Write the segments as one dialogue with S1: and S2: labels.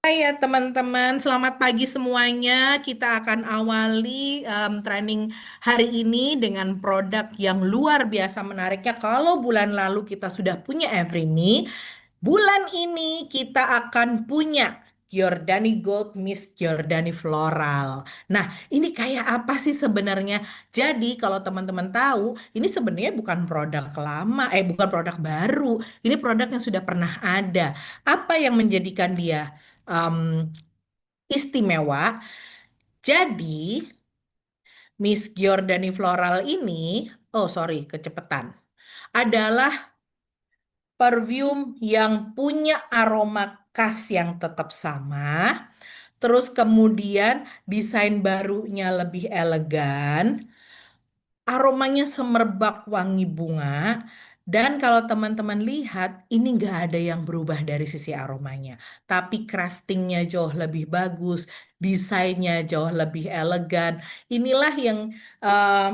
S1: Hai ya teman-teman, selamat pagi semuanya. Kita akan awali training hari ini dengan produk yang luar biasa menariknya. Kalau bulan lalu kita sudah punya Everyme, bulan ini kita akan punya Giordani Gold Miss Giordani Floral. Nah, ini kayak apa sih sebenarnya? Jadi, kalau teman-teman tahu, ini sebenarnya bukan produk lama, bukan produk baru. Ini produk yang sudah pernah ada. Apa yang menjadikan dia istimewa? Jadi, Miss Giordani Floral ini, oh sorry, kecepatan, adalah perfume yang punya aroma khas yang tetap sama. Terus kemudian desain barunya lebih elegan, aromanya semerbak wangi bunga. Dan kalau teman-teman lihat, ini nggak ada yang berubah dari sisi aromanya. Tapi craftingnya jauh lebih bagus, desainnya jauh lebih elegan. Inilah yang eh,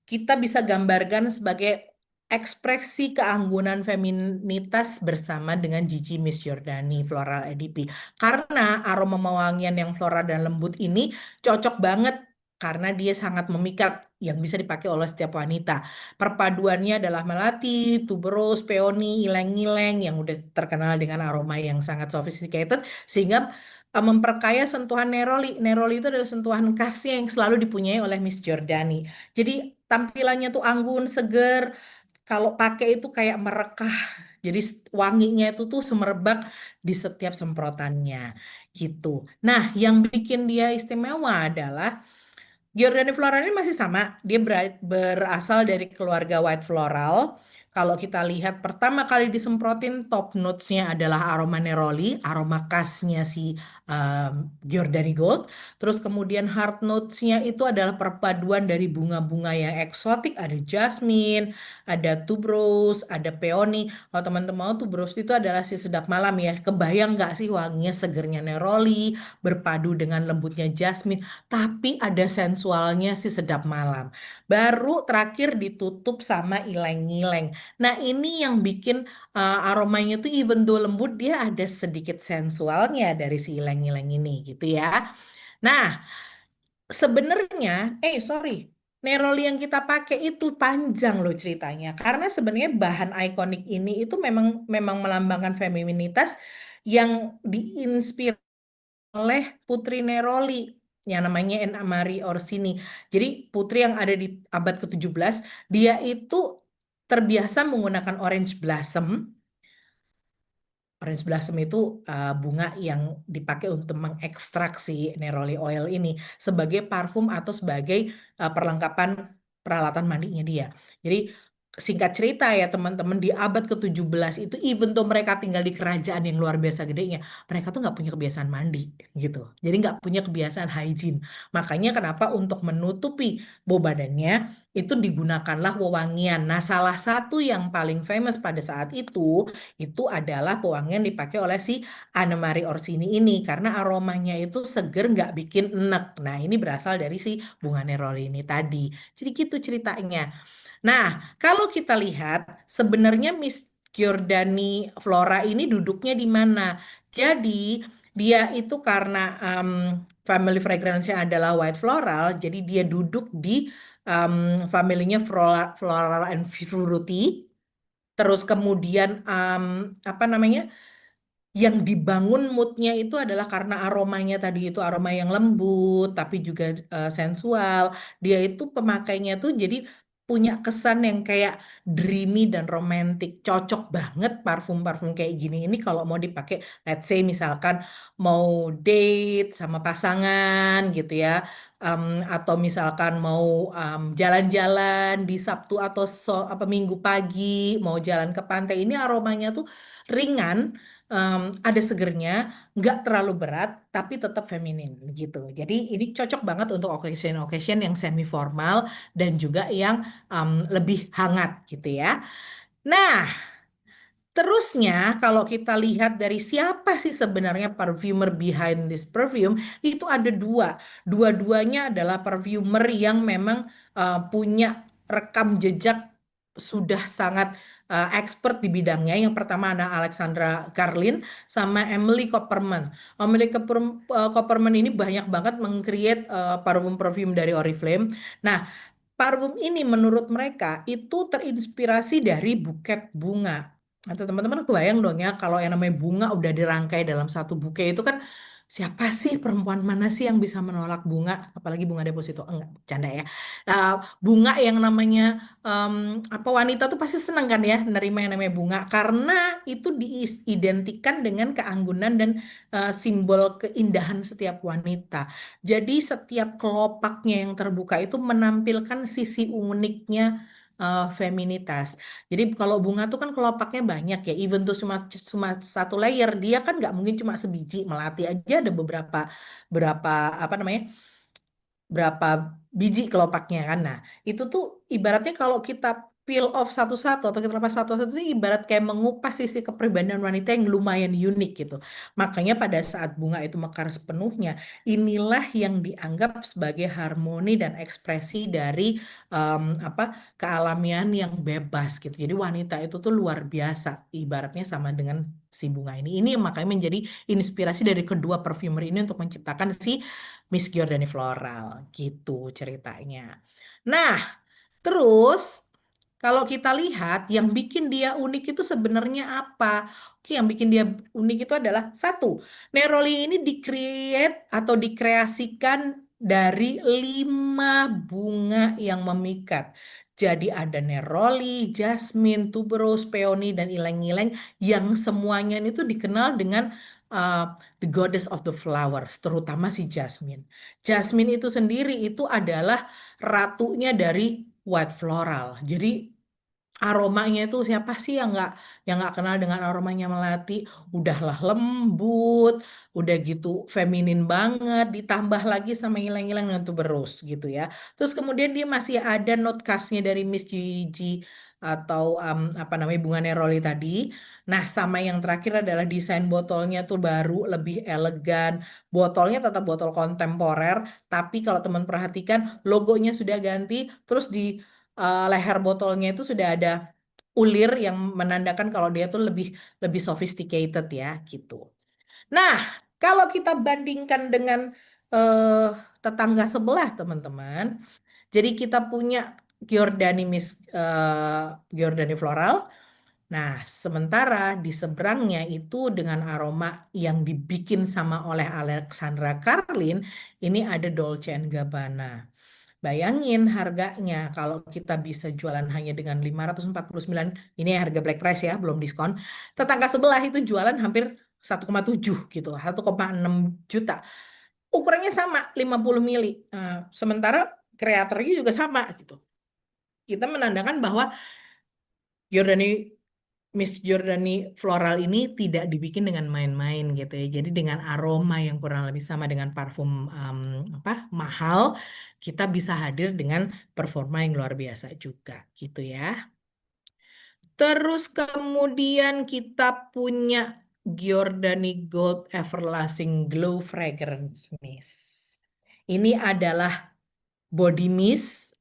S1: kita bisa gambarkan sebagai ekspresi keanggunan feminitas bersama dengan Gigi Miss Giordani Floral EDP. Karena aroma pewangian yang floral dan lembut ini cocok banget karena dia sangat memikat yang bisa dipakai oleh setiap wanita. Perpaduannya adalah melati, tuberose, peony, ileng-ileng yang udah terkenal dengan aroma yang sangat sophisticated sehingga memperkaya sentuhan neroli. Neroli itu adalah sentuhan khasnya yang selalu dipunyai oleh Miss Giordani. Jadi tampilannya tuh anggun, seger. Kalau pakai itu kayak merekah. Jadi wanginya itu tuh semerbak di setiap semprotannya gitu. Nah, yang bikin dia istimewa adalah Giordani Floral ini masih sama. Dia berasal dari keluarga White Floral. Kalau kita lihat pertama kali disemprotin top notes-nya adalah aroma neroli, aroma khasnya si Giordani Gold. Terus kemudian hard notes-nya itu adalah perpaduan dari bunga-bunga yang eksotik. Ada jasmine, ada tuberose, ada peony. Kalau teman-teman mau tuberose itu adalah si sedap malam ya. Kebayang nggak sih wanginya segernya neroli berpadu dengan lembutnya jasmine tapi ada sensualnya si sedap malam. Baru terakhir ditutup sama ileng-ileng. Nah, ini yang bikin aromanya tuh even though lembut dia ada sedikit sensualnya dari si ileng-ileng ini gitu ya. Nah, sebenarnya sorry. Neroli yang kita pakai itu panjang loh ceritanya. Karena sebenarnya bahan ikonik ini itu memang memang melambangkan feminitas yang diinspirasi oleh Putri Neroli yang namanya Enna Marie Orsini. Jadi putri yang ada di abad ke-17, dia itu terbiasa menggunakan orange blossom. Orange blossom itu bunga yang dipakai untuk mengekstraksi neroli oil ini sebagai parfum atau sebagai perlengkapan peralatan mandinya dia. Jadi singkat cerita ya teman-teman di abad ke-17 itu even though mereka tinggal di kerajaan yang luar biasa gedenya, mereka tuh nggak punya kebiasaan mandi gitu. Jadi nggak punya kebiasaan hygiene. Makanya kenapa untuk menutupi bau badannya itu digunakanlah wewangian. Nah, salah satu yang paling famous pada saat itu adalah pewangian dipakai oleh si Annemarie Orsini ini karena aromanya itu seger nggak bikin enek. Nah, ini berasal dari si bunga neroli ini tadi. Jadi gitu ceritanya. Nah, kalau kita lihat sebenarnya Miss Giordani Flora ini duduknya di mana? Jadi dia itu karena family fragrance-nya adalah white floral, jadi dia duduk di um, familinya floral and fruity. Terus kemudian apa namanya? Yang dibangun moodnya itu adalah karena aromanya tadi itu aroma yang lembut tapi juga sensual. Dia itu pemakainya tuh jadi punya kesan yang kayak dreamy dan romantic. Cocok banget parfum-parfum kayak gini ini kalau mau dipakai, let's say misalkan mau date sama pasangan gitu ya. Em, atau misalkan mau jalan-jalan di Sabtu atau apa Minggu pagi mau jalan ke pantai ini aromanya tuh ringan, ada segernya, nggak terlalu berat, tapi tetap feminin gitu. Jadi ini cocok banget untuk occasion-occasion yang semi formal dan juga yang lebih hangat gitu ya. Nah, terusnya kalau kita lihat dari siapa sih sebenarnya perfumer behind this perfume, itu ada dua. Dua-duanya adalah perfumer yang memang punya rekam jejak sudah sangat expert di bidangnya. Yang pertama ada Alexandra Garlin sama Emily Copperman. Copperman ini banyak banget meng-create parfum-parfum dari Oriflame. Nah, parfum ini menurut mereka itu terinspirasi dari buket bunga. Atau teman-teman kebayang dong ya kalau yang namanya bunga udah dirangkai dalam satu buke itu kan siapa sih perempuan mana sih yang bisa menolak bunga apalagi bunga deposito enggak canda ya. Uh, Bunga yang namanya em, apa wanita tuh pasti seneng kan ya nerima yang namanya bunga karena itu diidentikan dengan keanggunan dan simbol keindahan setiap wanita. Jadi setiap kelopaknya yang terbuka itu menampilkan sisi uniknya feminitas. Jadi kalau bunga tuh kan kelopaknya banyak ya, even tuh cuma cuma satu layer, dia kan nggak mungkin cuma sebiji. Melati aja ada beberapa berapa apa namanya berapa biji kelopaknya kan. Nah, itu tuh ibaratnya kalau kita peel off satu-satu atau kita lepas satu-satu itu ibarat kayak mengupas sisi kepribadian wanita yang lumayan unik gitu. Makanya pada saat bunga itu mekar sepenuhnya, inilah yang dianggap sebagai harmoni dan ekspresi dari apa kealamian yang bebas gitu. Jadi wanita itu tuh luar biasa ibaratnya sama dengan si bunga ini. Ini yang makanya menjadi inspirasi dari kedua perfumer ini untuk menciptakan si Miss Giordani Floral gitu ceritanya. Nah, terus kalau kita lihat yang bikin dia unik itu sebenarnya apa? Oke, yang bikin dia unik itu adalah satu, Neroli ini di-create atau dikreasikan dari 5 bunga yang memikat. Jadi ada neroli, jasmine, tuberose, peony, dan ileng-ileng yang semuanya itu dikenal dengan uh, the goddess of the flowers, terutama si jasmine. Jasmine itu sendiri itu adalah ratunya dari white floral. Jadi aromanya itu siapa sih yang nggak kenal dengan aromanya melati? Udahlah lembut, udah gitu feminin banget, ditambah lagi sama ilang-ilang dan tuberose gitu ya. Terus kemudian dia masih ada note khasnya dari Miss Gigi atau apa namanya bunga neroli tadi. Nah, sama yang terakhir adalah desain botolnya tuh baru, lebih elegan. Botolnya tetap botol kontemporer, tapi kalau teman perhatikan logonya sudah ganti, terus di leher botolnya itu sudah ada ulir yang menandakan kalau dia tuh lebih lebih sophisticated ya gitu. Nah, kalau kita bandingkan dengan eh, tetangga sebelah teman-teman, jadi kita punya Giordani Giordani Floral. Nah, sementara di seberangnya itu dengan aroma yang dibikin sama oleh Alexandra Carlin, ini ada Dolce and Gabbana. Bayangin harganya kalau kita bisa jualan hanya dengan 549, ini harga black price ya, belum diskon. Tetangga sebelah itu jualan hampir 1,7 gitu, 1,6 juta. Ukurannya sama, 50 mili. Nah, sementara kreatornya juga sama gitu. Kita menandakan bahwa Giordani Miss Giordani Floral ini tidak dibikin dengan main-main gitu ya. Jadi dengan aroma yang kurang lebih sama dengan parfum apa mahal, kita bisa hadir dengan performa yang luar biasa juga gitu ya. Terus kemudian kita punya Giordani Gold Everlasting Glow Fragrance Mist. Ini adalah body mist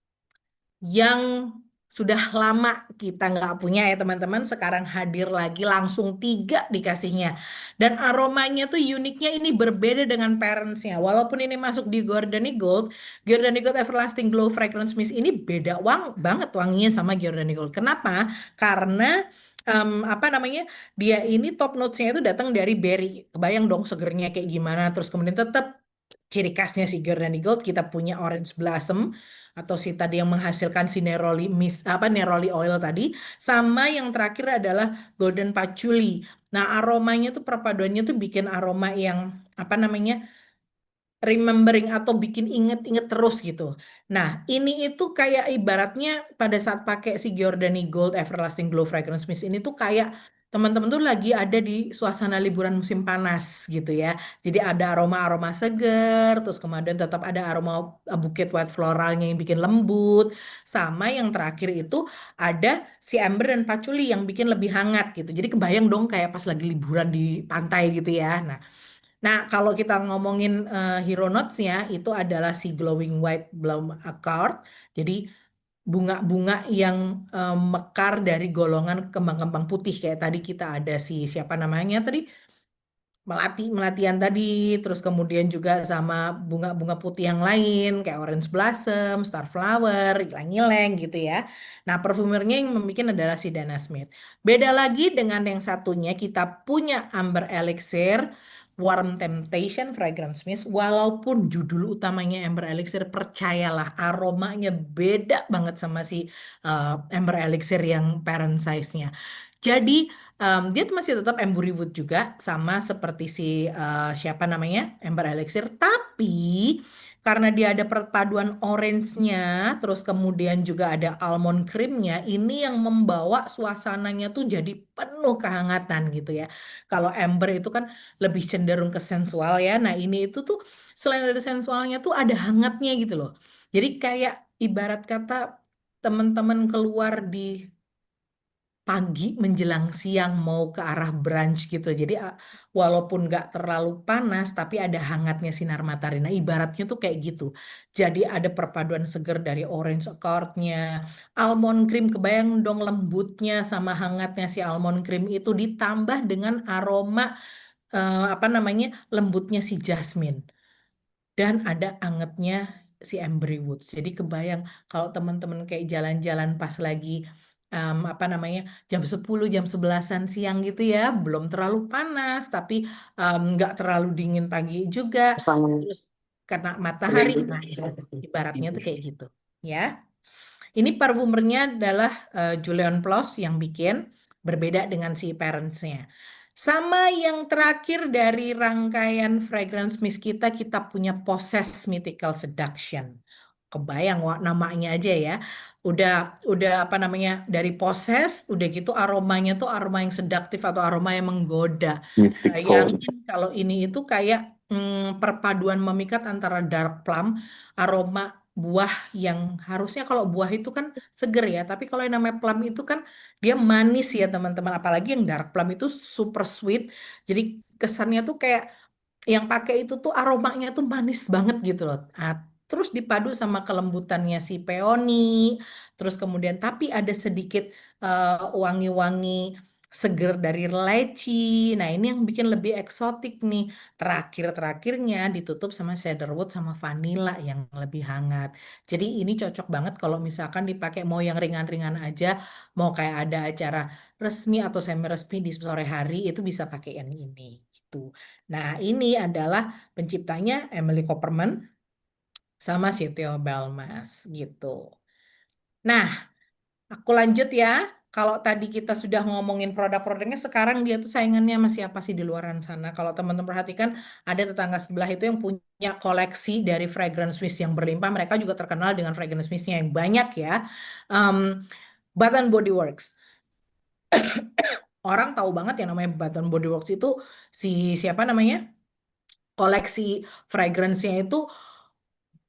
S1: yang sudah lama kita nggak punya ya teman-teman. Sekarang hadir lagi langsung 3 dikasihnya. Dan aromanya tuh uniknya ini berbeda dengan parentsnya. Walaupun ini masuk di Giordani Gold Everlasting Glow Fragrance Mist ini beda banget wanginya sama Giordani Gold. Kenapa? Karena apa namanya dia ini top notes-nya itu datang dari berry. Kebayang dong segernya kayak gimana. Terus kemudian tetap ciri khasnya si Giordani Gold kita punya orange blossom atau si tadi yang menghasilkan si neroli apa neroli oil tadi sama yang terakhir adalah golden patchouli. Nah, aromanya tuh perpaduannya tuh bikin aroma yang apa namanya remembering atau bikin inget-inget terus gitu. Nah, ini itu kayak ibaratnya pada saat pakai si Giordani Gold Everlasting Glow Fragrance Mist ini tuh kayak teman-teman tuh lagi ada di suasana liburan musim panas gitu ya. Jadi ada aroma-aroma seger, terus kemudian tetap ada aroma buket white floralnya yang bikin lembut, sama yang terakhir itu ada si amber dan patchouli yang bikin lebih hangat gitu. Jadi kebayang dong kayak pas lagi liburan di pantai gitu ya. Nah, kalau kita ngomongin hero notes-nya itu adalah si glowing white bloom accord. Jadi bunga-bunga yang mekar dari golongan kembang-kembang putih kayak tadi kita ada si siapa namanya tadi melatihan tadi, terus kemudian juga sama bunga-bunga putih yang lain kayak orange blossom, starflower, ylang-ylang gitu ya. Nah, parfumernya yang membuat adalah si Dana Smith. Beda lagi dengan yang satunya kita punya Amber Elixir Warm Temptation Fragrance Mist. Walaupun judul utamanya Amber Elixir, percayalah aromanya beda banget sama si Amber Elixir yang parent size-nya. Jadi dia tuh masih tetap Embry Wood juga sama seperti si siapa namanya Amber Elixir, tapi karena dia ada perpaduan orange-nya, terus kemudian juga ada almond cream-nya, ini yang membawa suasananya tuh jadi penuh kehangatan gitu ya. Kalau Amber itu kan lebih cenderung ke sensual ya. Nah ini itu tuh selain ada sensualnya tuh ada hangatnya gitu loh. Jadi kayak ibarat kata teman-teman keluar di pagi menjelang siang mau ke arah brunch gitu. Jadi walaupun nggak terlalu panas tapi ada hangatnya sinar matahari. Nah ibaratnya tuh kayak gitu. Jadi ada perpaduan seger dari orange accord-nya, almond cream kebayang dong lembutnya sama hangatnya si almond cream itu ditambah dengan aroma apa namanya lembutnya si jasmine dan ada angetnya si Embry Woods. Jadi kebayang kalau teman-teman kayak jalan-jalan pas lagi apa namanya jam 10 jam 11-an siang gitu ya, belum terlalu panas tapi nggak terlalu dingin pagi juga.
S2: Sama
S1: Terus kena matahari, nah ibaratnya tuh kayak gitu ya. Ini parfumernya adalah Julian Ploss yang bikin, berbeda dengan si parentsnya. Sama yang terakhir dari rangkaian fragrance mist kita punya Possess Mythical Seduction. Kebayang wah, namanya aja ya. Udah apa namanya dari Possess, udah gitu aromanya tuh aroma yang seduktif atau aroma yang menggoda.
S2: mythical.
S1: Bayangin kalau ini itu kayak perpaduan memikat antara dark plum, aroma buah yang harusnya kalau buah itu kan seger ya, tapi kalau yang namanya plum itu kan dia manis ya teman-teman, apalagi yang dark plum itu super sweet. Jadi kesannya tuh kayak yang pakai itu tuh aromanya tuh manis banget gitu loh. Terus dipadu sama kelembutannya si peony, terus kemudian tapi ada sedikit wangi-wangi seger dari leci. Nah, ini yang bikin lebih eksotik nih. Terakhir-terakhirnya ditutup sama cedarwood sama vanilla yang lebih hangat. Jadi ini cocok banget kalau misalkan dipakai mau yang ringan-ringan aja, mau kayak ada acara resmi atau semi resmi di sore hari itu bisa pakai yang ini gitu. Nah, ini adalah penciptanya Emily Copperman sama si Theo Balmas gitu. Nah, aku lanjut ya. Kalau tadi kita sudah ngomongin produk-produknya, sekarang dia tuh saingannya sama siapa sih di luaran sana? Kalau teman-teman perhatikan, ada tetangga sebelah itu yang punya koleksi dari fragrance mist yang berlimpah. Mereka juga terkenal dengan fragrance mistnya yang banyak ya. Um, Bath and Body Works. Orang tahu banget yang namanya Bath and Body Works itu si siapa namanya? Koleksi fragrance-nya itu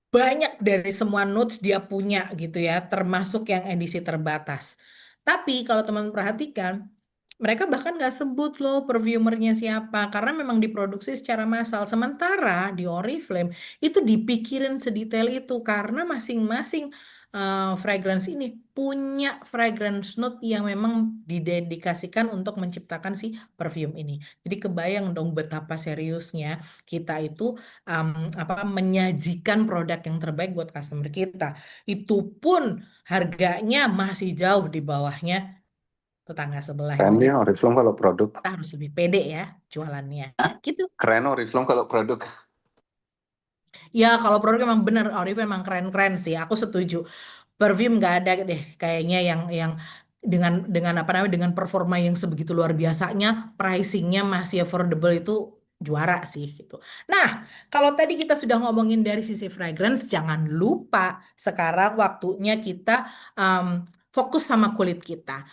S1: banyak dari semua notes dia punya gitu ya, termasuk yang edisi terbatas. Tapi kalau teman perhatikan, mereka bahkan nggak sebut loh perfumernya siapa, karena memang diproduksi secara massal. Sementara di Oriflame itu dipikirin sedetail itu, karena masing-masing fragrance ini punya fragrance note yang memang didedikasikan untuk menciptakan si perfume ini. Jadi kebayang dong betapa seriusnya kita itu um, apa menyajikan produk yang terbaik buat customer kita. Itu pun harganya masih jauh di bawahnya tetangga sebelah
S2: Keren
S1: gitu.
S2: ya Oriflame kalau produk.
S1: Kita harus lebih pede ya jualannya.
S2: Hah?
S1: Gitu.
S2: Keren Oriflame kalau produk.
S1: Ya kalau produk emang bener, Oriflame emang keren-keren sih. Aku setuju. Perfume nggak ada deh kayaknya yang dengan apa namanya dengan performa yang sebegitu luar biasanya, pricingnya masih affordable itu juara sih gitu. Nah, kalau tadi kita sudah ngomongin dari sisi fragrance, jangan lupa sekarang waktunya kita um, fokus sama kulit kita.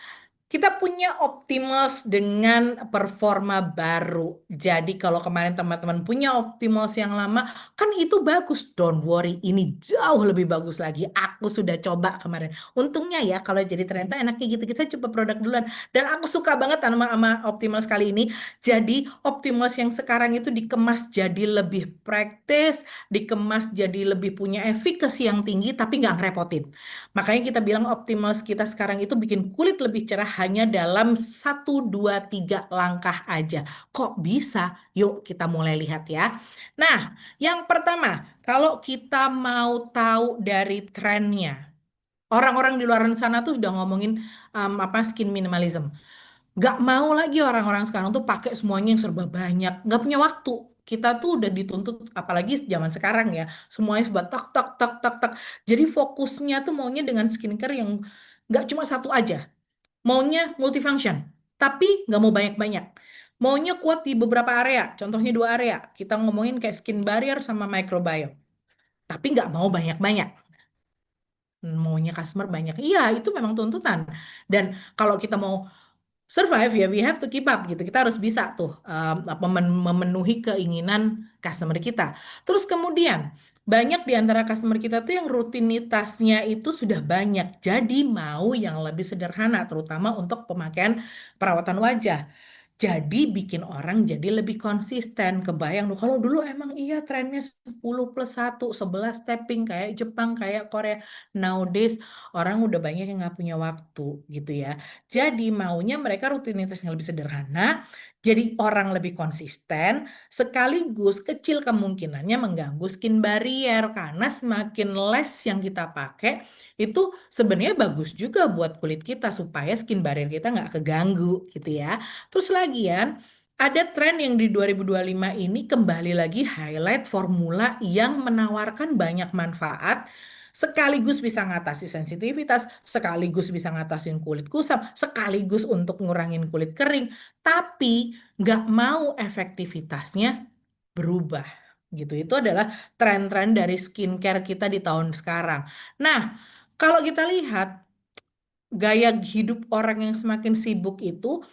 S1: Kita punya Optimals dengan performa baru. Jadi kalau kemarin teman-teman punya Optimals yang lama, kan itu bagus. Don't worry, ini jauh lebih bagus lagi. Aku sudah coba kemarin. Untungnya ya kalau jadi ternyata enaknya gitu. Kita coba produk duluan. Dan aku suka banget sama Optimals kali ini. Jadi Optimals yang sekarang itu dikemas jadi lebih praktis, dikemas jadi lebih punya efikasi yang tinggi, tapi nggak ngerepotin. Makanya kita bilang Optimals kita sekarang itu bikin kulit lebih cerah hanya dalam 1, 2, 3 langkah aja. Kok bisa? Yuk kita mulai lihat ya. Nah, yang pertama, kalau kita mau tahu dari trennya, orang-orang di luar sana tuh sudah ngomongin apa skin minimalism. Gak mau lagi orang-orang sekarang tuh pakai semuanya yang serba banyak. Gak punya waktu. Kita tuh udah dituntut, apalagi zaman sekarang ya, semuanya serba tak tak tak tak tak. Jadi fokusnya tuh maunya dengan skincare yang gak cuma satu aja. Maunya multifunction, tapi gak mau banyak-banyak. Maunya kuat di beberapa area, contohnya 2 area. Kita ngomongin kayak skin barrier sama microbiome. Tapi nggak mau banyak-banyak. Maunya customer banyak. Iya, itu memang tuntutan. Dan kalau kita mau survive ya we have to keep up gitu. Kita harus bisa tuh apa, memenuhi keinginan customer kita. Terus kemudian banyak di antara customer kita tuh yang rutinitasnya itu sudah banyak. Jadi mau yang lebih sederhana terutama untuk pemakaian perawatan wajah. Jadi bikin orang jadi lebih konsisten. Kebayang loh, kalau dulu emang iya trennya 10+1, 11 tapping kayak Jepang, kayak Korea. Nowadays orang udah banyak yang nggak punya waktu gitu ya. Jadi maunya mereka rutinitas yang lebih sederhana, jadi orang lebih konsisten, sekaligus kecil kemungkinannya mengganggu skin barrier karena semakin less yang kita pakai itu sebenarnya bagus juga buat kulit kita supaya skin barrier kita nggak keganggu gitu ya. Terus lagian ada tren yang di 2025 ini kembali lagi highlight formula yang menawarkan banyak manfaat sekaligus bisa ngatasi sensitivitas, sekaligus bisa ngatasin kulit kusam, sekaligus untuk ngurangin kulit kering, tapi nggak mau efektivitasnya berubah gitu. Itu adalah tren-tren dari skincare kita di tahun sekarang. Nah, kalau kita lihat gaya hidup orang yang semakin sibuk itu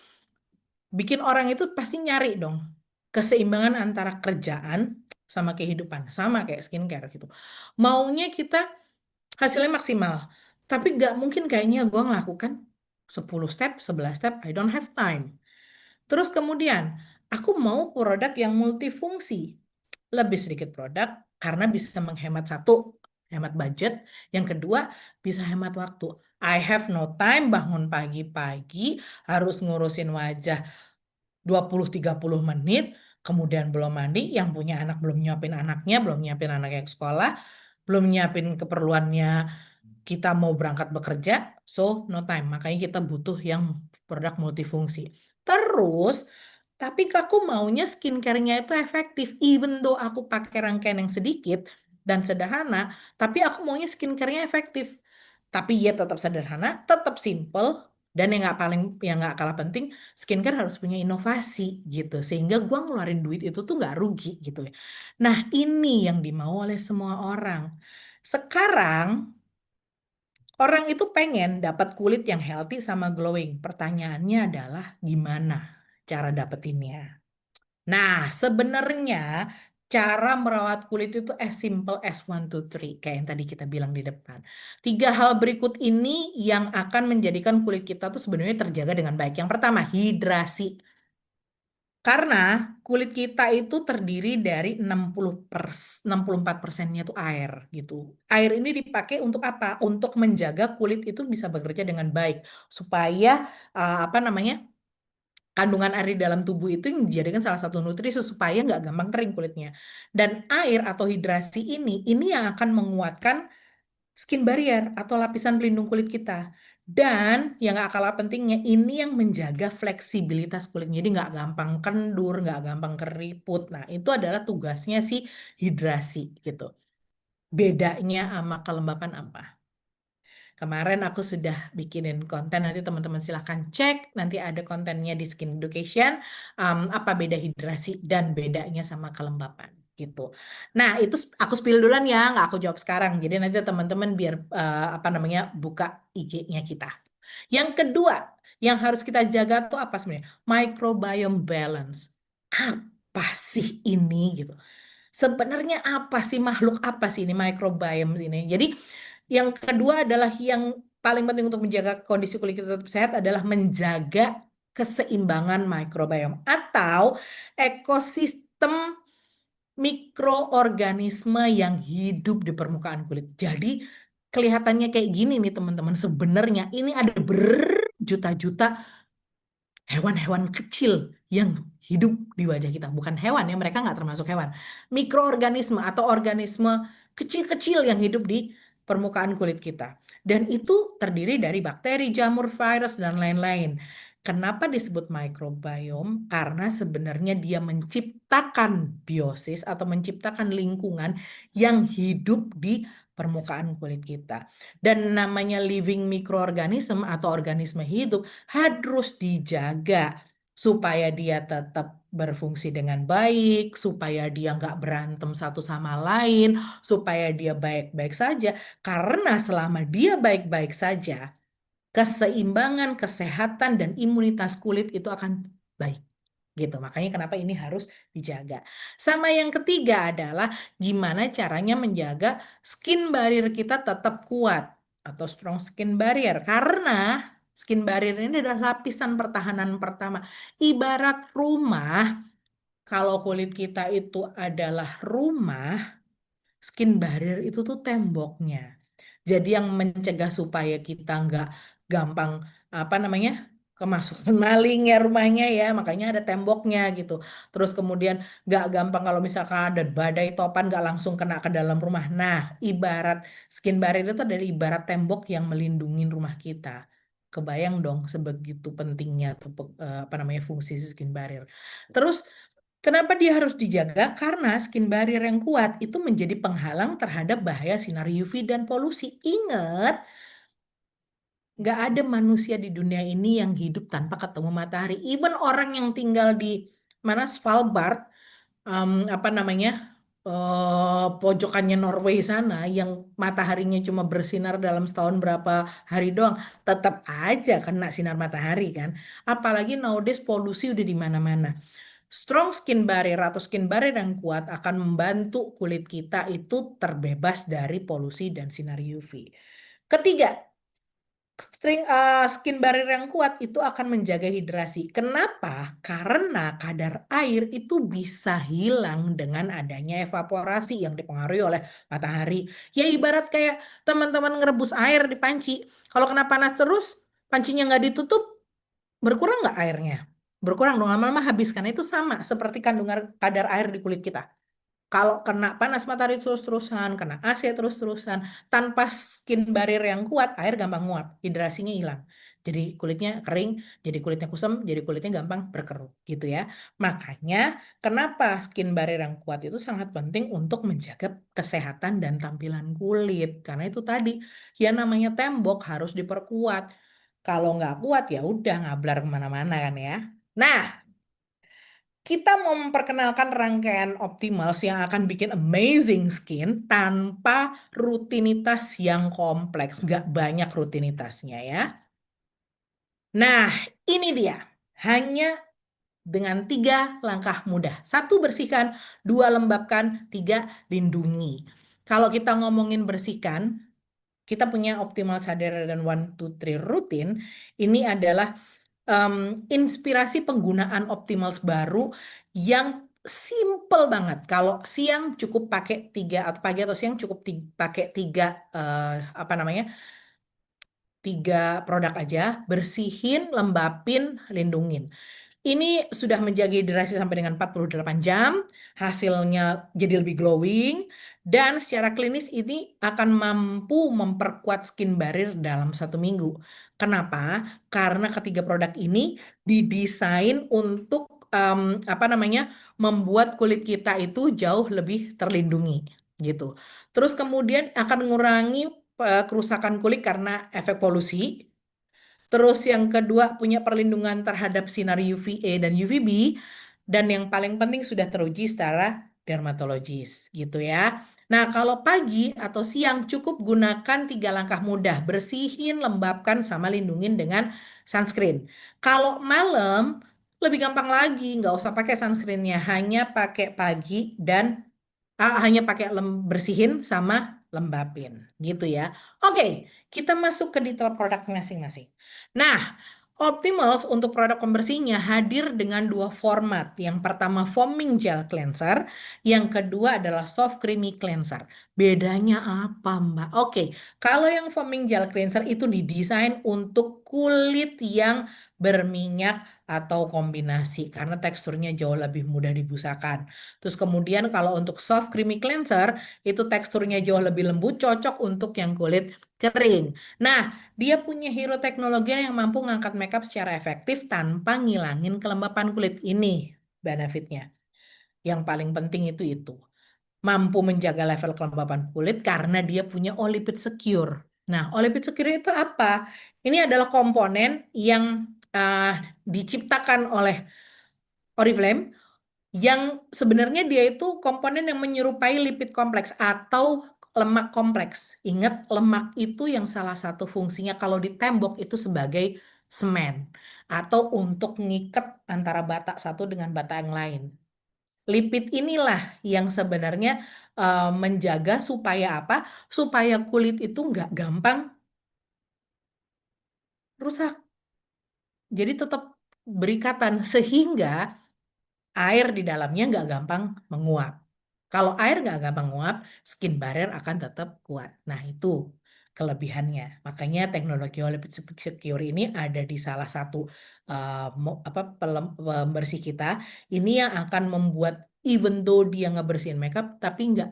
S1: bikin orang itu pasti nyari dong keseimbangan antara kerjaan sama kehidupan, sama kayak skincare gitu. Maunya kita hasilnya maksimal, tapi nggak mungkin kayaknya gue melakukan 10 step, 11 step, I don't have time. Terus kemudian, aku mau produk yang multifungsi. Lebih sedikit produk karena bisa menghemat satu, hemat budget. Yang kedua, bisa hemat waktu. I have no time bangun pagi-pagi, harus ngurusin wajah 20, 30 menit, kemudian belum mandi, yang punya anak belum nyiapin anaknya, belum nyiapin anaknya ke sekolah, belum nyiapin keperluannya kita mau berangkat bekerja, so no time. Makanya kita butuh yang produk multifungsi. Terus, tapi aku maunya skincare-nya itu efektif, even though aku pakai rangkaian yang sedikit dan sederhana, tapi aku maunya skincare-nya efektif. Tapi ya tetap sederhana, tetap simple, dan yang nggak kalah penting, skincare harus punya inovasi gitu, sehingga gua ngeluarin duit itu tuh nggak rugi gitu ya. Nah, ini yang dimau oleh semua orang. Sekarang orang itu pengen dapat kulit yang healthy sama glowing. Pertanyaannya adalah gimana cara dapetinnya? Nah, sebenarnya cara merawat kulit itu as simple as 1, 2, 3 kayak yang tadi kita bilang di depan. 3 hal berikut ini yang akan menjadikan kulit kita tuh sebenarnya terjaga dengan baik. Yang pertama, hidrasi. Karena kulit kita itu terdiri dari 64%-nya itu air gitu. Air ini dipakai untuk apa? Untuk menjaga kulit itu bisa bekerja dengan baik supaya apa namanya? Kandungan air di dalam tubuh itu yang dijadikan salah satu nutrisi supaya nggak gampang kering kulitnya. Dan air atau hidrasi ini yang akan menguatkan skin barrier atau lapisan pelindung kulit kita. Dan yang gak kalah pentingnya, ini yang menjaga fleksibilitas kulitnya. Jadi nggak gampang kendur, nggak gampang keriput. Nah, itu adalah tugasnya si hidrasi gitu. Bedanya sama kelembapan apa? Kemarin aku sudah bikinin konten, nanti teman-teman silahkan cek. Nanti ada kontennya di Skin Education, apa beda hidrasi dan bedanya sama kelembapan gitu. Nah, itu aku spill duluan ya, nggak aku jawab sekarang. Jadi nanti teman-teman biar apa namanya buka IG-nya kita. Yang kedua, Yang harus kita jaga tuh apa sebenarnya? Microbiome balance. Apa sih ini gitu? Sebenarnya apa sih makhluk apa sih ini microbiome ini? Jadi yang kedua adalah yang paling penting untuk menjaga kondisi kulit kita tetap sehat adalah menjaga keseimbangan microbiome atau ekosistem mikroorganisme yang hidup di permukaan kulit. Jadi kelihatannya kayak gini nih teman-teman. Sebenarnya ini ada berjuta-juta hewan-hewan kecil yang hidup di wajah kita. Bukan hewan ya, mereka nggak termasuk hewan. Mikroorganisme atau organisme kecil-kecil yang hidup di permukaan kulit kita. Dan itu terdiri dari bakteri, jamur, virus, dan lain-lain. Kenapa disebut microbiome? Karena sebenarnya dia menciptakan biosis atau menciptakan lingkungan yang hidup di permukaan kulit kita. Dan namanya living microorganism atau organisme hidup harus dijaga supaya dia tetap berfungsi dengan baik, supaya dia nggak berantem satu sama lain, supaya dia baik-baik saja. Karena selama dia baik-baik saja, keseimbangan, kesehatan, dan imunitas kulit itu akan baik. Gitu. Makanya kenapa ini harus dijaga. Sama yang ketiga adalah gimana caranya menjaga skin barrier kita tetap kuat atau strong skin barrier. Karena skin barrier ini adalah lapisan pertahanan pertama. Ibarat rumah, kalau kulit kita itu adalah rumah, skin barrier itu tuh temboknya. Jadi yang mencegah supaya kita nggak gampang apa namanya kemasukan maling ya rumahnya ya, makanya ada temboknya gitu. Terus kemudian nggak gampang kalau misalkan ada badai topan nggak langsung kena ke dalam rumah. Nah, ibarat skin barrier itu adalah ibarat tembok yang melindungi rumah kita. Kebayang dong sebegitu pentingnya tuh apa namanya fungsi skin barrier. Terus kenapa dia harus dijaga? Karena skin barrier yang kuat itu menjadi penghalang terhadap bahaya sinar UV dan polusi. Ingat, nggak ada manusia di dunia ini yang hidup tanpa ketemu matahari. Even orang yang tinggal di mana Svalbard, apa namanya, pojokannya Norway sana, yang mataharinya cuma bersinar dalam setahun berapa hari doang, tetap aja kena sinar matahari kan. Apalagi nowadays polusi udah di mana-mana. Strong skin barrier atau skin barrier yang kuat akan membantu kulit kita itu terbebas dari polusi dan sinar UV. Ketiga, skin barrier yang kuat itu akan menjaga hidrasi. Kenapa? Karena kadar air itu bisa hilang dengan adanya evaporasi yang dipengaruhi oleh matahari. Ya ibarat kayak teman-teman ngerebus air di panci. Kalau kena panas terus, pancinya nggak ditutup, berkurang nggak airnya? Berkurang dong, lama-lama habis. Karena itu sama seperti kandungan kadar air di kulit kita. Kalau kena panas matahari terus-terusan, kena AC terus-terusan, tanpa skin barrier yang kuat, air gampang nguap, hidrasinya hilang. Jadi kulitnya kering, jadi kulitnya kusam, jadi kulitnya gampang berkerut gitu ya. Makanya kenapa skin barrier yang kuat itu sangat penting untuk menjaga kesehatan dan tampilan kulit. Karena itu tadi, ya namanya tembok harus diperkuat. Kalau nggak kuat ya udah ngablar kemana-mana kan ya. Nah, kita mau memperkenalkan rangkaian Optimals yang akan bikin amazing skin tanpa rutinitas yang kompleks. Nggak banyak rutinitasnya ya. Nah, ini dia. Hanya dengan 3 langkah mudah. Satu, bersihkan. Dua, lembabkan. Tiga, lindungi. Kalau kita ngomongin bersihkan, kita punya Optimal Sadar dan 1, 2, 3 rutin. Ini adalah em, inspirasi penggunaan Optimals baru yang simple banget. Kalau siang cukup pakai tiga atau pagi atau siang cukup pakai tiga apa namanya 3 produk aja, bersihin, lembapin, lindungin. Ini sudah menjaga hidrasi sampai dengan 48 jam, hasilnya jadi lebih glowing, dan secara klinis ini akan mampu memperkuat skin barrier dalam 1 minggu. Kenapa? Karena ketiga produk ini didesain untuk apa namanya membuat kulit kita itu jauh lebih terlindungi gitu. Terus kemudian akan mengurangi kerusakan kulit karena efek polusi. Terus yang kedua punya perlindungan terhadap sinar UVA dan UVB. Dan yang paling penting sudah teruji secara dermatologis gitu ya. Nah, kalau pagi atau siang cukup gunakan 3 langkah mudah, bersihin, lembabkan, sama lindungin dengan sunscreen. Kalau malam lebih gampang lagi, nggak usah pakai sunscreennya, hanya pakai pagi dan hanya pakai bersihin sama lembapin gitu ya. Oke, kita masuk ke detail produk masing-masing. Nah, Optimals untuk produk pembersihnya hadir dengan 2 format. Yang pertama foaming gel cleanser, yang kedua adalah soft creamy cleanser. Bedanya apa, Mbak? Oke, kalau yang foaming gel cleanser itu didesain untuk kulit yang berminyak atau kombinasi karena teksturnya jauh lebih mudah dibusakan. Terus kemudian kalau untuk soft creamy cleanser itu teksturnya jauh lebih lembut, cocok untuk yang kulit kering. Nah, dia punya hero teknologi yang mampu ngangkat makeup secara efektif tanpa ngilangin kelembapan kulit. Ini benefitnya. Yang paling penting itu. Mampu menjaga level kelembapan kulit karena dia punya Olipid Secure. Nah, Olipid Secure itu apa? Ini adalah komponen yang uh, diciptakan oleh Oriflame yang sebenarnya dia itu komponen yang menyerupai lipid kompleks atau lemak kompleks. Ingat, lemak itu yang salah satu fungsinya kalau di tembok itu sebagai semen atau untuk ngiket antara bata satu dengan bata yang lain. Lipid inilah yang sebenarnya menjaga supaya apa? Supaya kulit itu nggak gampang rusak. Jadi tetap berikatan sehingga air di dalamnya nggak gampang menguap. Kalau air nggak gampang menguap, skin barrier akan tetap kuat. Nah, itu kelebihannya. Makanya teknologi Olipid Secure ini ada di salah satu pembersih kita. Ini yang akan membuat even though dia ngebersihin makeup, tapi nggak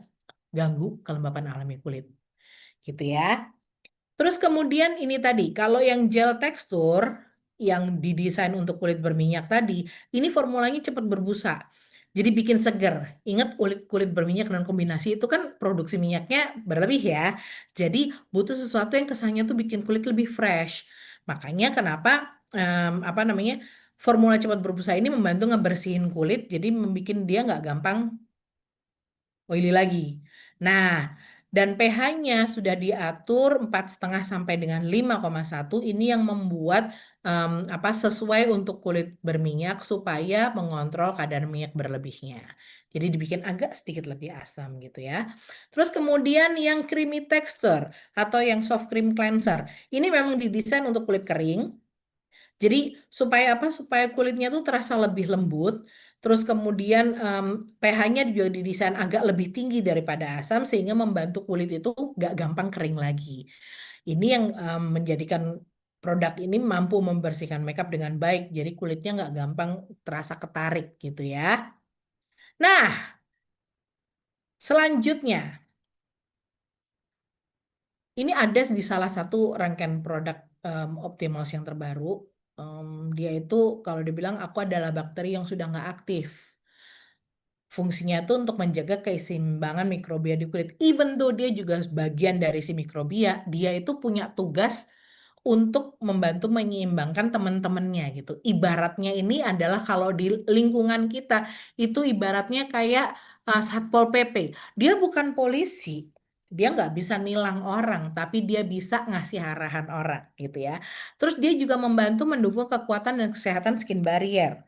S1: ganggu kelembapan alami kulit. Gitu ya. Terus kemudian ini tadi, kalau yang gel tekstur yang didesain untuk kulit berminyak tadi, ini formulanya cepat berbusa. Jadi bikin seger. Ingat kulit kulit berminyak dan kombinasi itu kan produksi minyaknya berlebih ya. Jadi butuh sesuatu yang kesannya tuh bikin kulit lebih fresh. Makanya kenapa apa namanya formula cepat berbusa ini membantu ngebersihin kulit, jadi membuat dia nggak gampang oily lagi. Nah, dan pH-nya sudah diatur 4,5 sampai dengan 5,1. Ini yang membuat apa sesuai untuk kulit berminyak supaya mengontrol kadar minyak berlebihnya. Jadi dibikin agak sedikit lebih asam gitu ya. Terus kemudian yang creamy texture atau yang soft cream cleanser. Ini memang didesain untuk kulit kering. Jadi supaya apa? Supaya kulitnya tuh terasa lebih lembut. Terus kemudian pH-nya juga didesain agak lebih tinggi daripada asam sehingga membantu kulit itu nggak gampang kering lagi. Ini yang menjadikan produk ini mampu membersihkan makeup dengan baik. Jadi kulitnya nggak gampang terasa ketarik gitu ya. Nah, selanjutnya ini ada di salah satu rangkaian produk Optimals yang terbaru. Dia itu kalau dibilang aku adalah bakteri yang sudah nggak aktif. Fungsinya itu untuk menjaga keseimbangan mikrobia di kulit. Even though dia juga bagian dari si mikrobia, dia itu punya tugas untuk membantu menyeimbangkan teman-temannya gitu. Ibaratnya ini adalah kalau di lingkungan kita itu ibaratnya kayak Satpol PP. Dia bukan polisi, dia nggak bisa nilang orang, tapi dia bisa ngasih arahan orang gitu ya. Terus dia juga membantu mendukung kekuatan dan kesehatan skin barrier.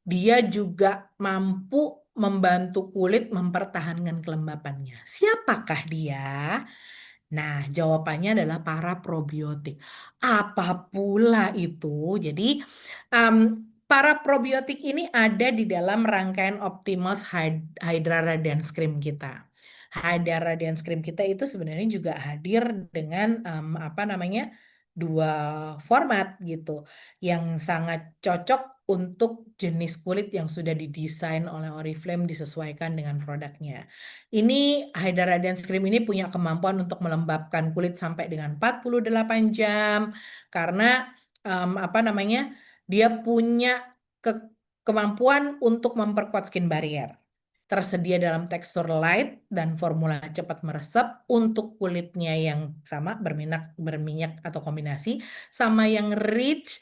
S1: Dia juga mampu membantu kulit mempertahankan kelembapannya. Siapakah dia? Nah, jawabannya adalah para probiotik. Apa pula itu? Jadi, um, para probiotik ini ada di dalam rangkaian Optimals Hydra Radiance Cream kita. Hydra Radiance Cream kita itu sebenarnya juga hadir dengan apa namanya 2 format gitu, yang sangat cocok untuk jenis kulit yang sudah didesain oleh Oriflame disesuaikan dengan produknya. Ini Hydra Radiance Cream ini punya kemampuan untuk melembabkan kulit sampai dengan 48 jam karena apa namanya? Dia punya kemampuan untuk memperkuat skin barrier. Tersedia dalam tekstur light dan formula cepat meresap untuk kulitnya yang sama berminyak atau kombinasi sama yang rich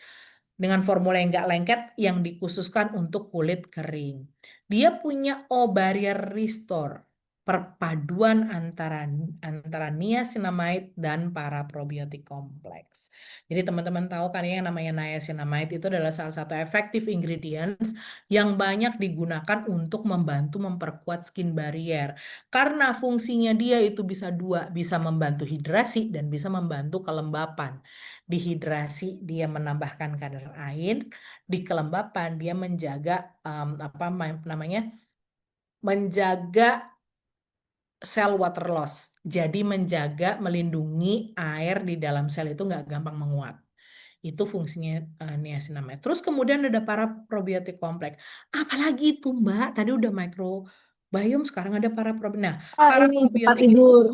S1: dengan formula yang nggak lengket yang dikhususkan untuk kulit kering. Dia punya O barrier restore, perpaduan antara antara niacinamide dan para probiotik kompleks. Jadi teman-teman tahu kan ya yang namanya niacinamide itu adalah salah satu effective ingredients yang banyak digunakan untuk membantu memperkuat skin barrier. Karena fungsinya dia itu bisa dua, bisa membantu hidrasi dan bisa membantu kelembapan. Di hidrasi dia menambahkan kadar air, di kelembapan dia menjaga apa namanya? Menjaga sel water loss. Jadi menjaga, melindungi air di dalam sel itu nggak gampang menguap. Itu fungsinya niacinamide. Terus kemudian ada para probiotik kompleks. Apalagi itu Mbak, tadi udah microbiome, sekarang ada para probiotik. Nah,
S3: Ah,
S1: para
S3: ini cepat
S1: probiotik itu
S3: tidur.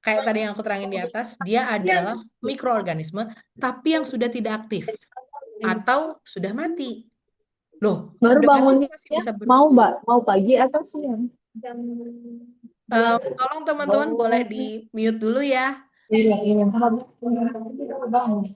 S1: kayak tadi yang aku terangin di atas, dia adalah mikroorganisme tapi yang sudah tidak aktif atau sudah mati. Loh,
S3: Baru
S1: udah mati masih
S3: bangunnya
S1: bisa
S3: mau
S1: berfungsi.
S3: mbak, mau pagi atau siang? Jam
S1: Tolong teman-teman boleh di mute dulu ya.
S3: Iya, iya. Bangun.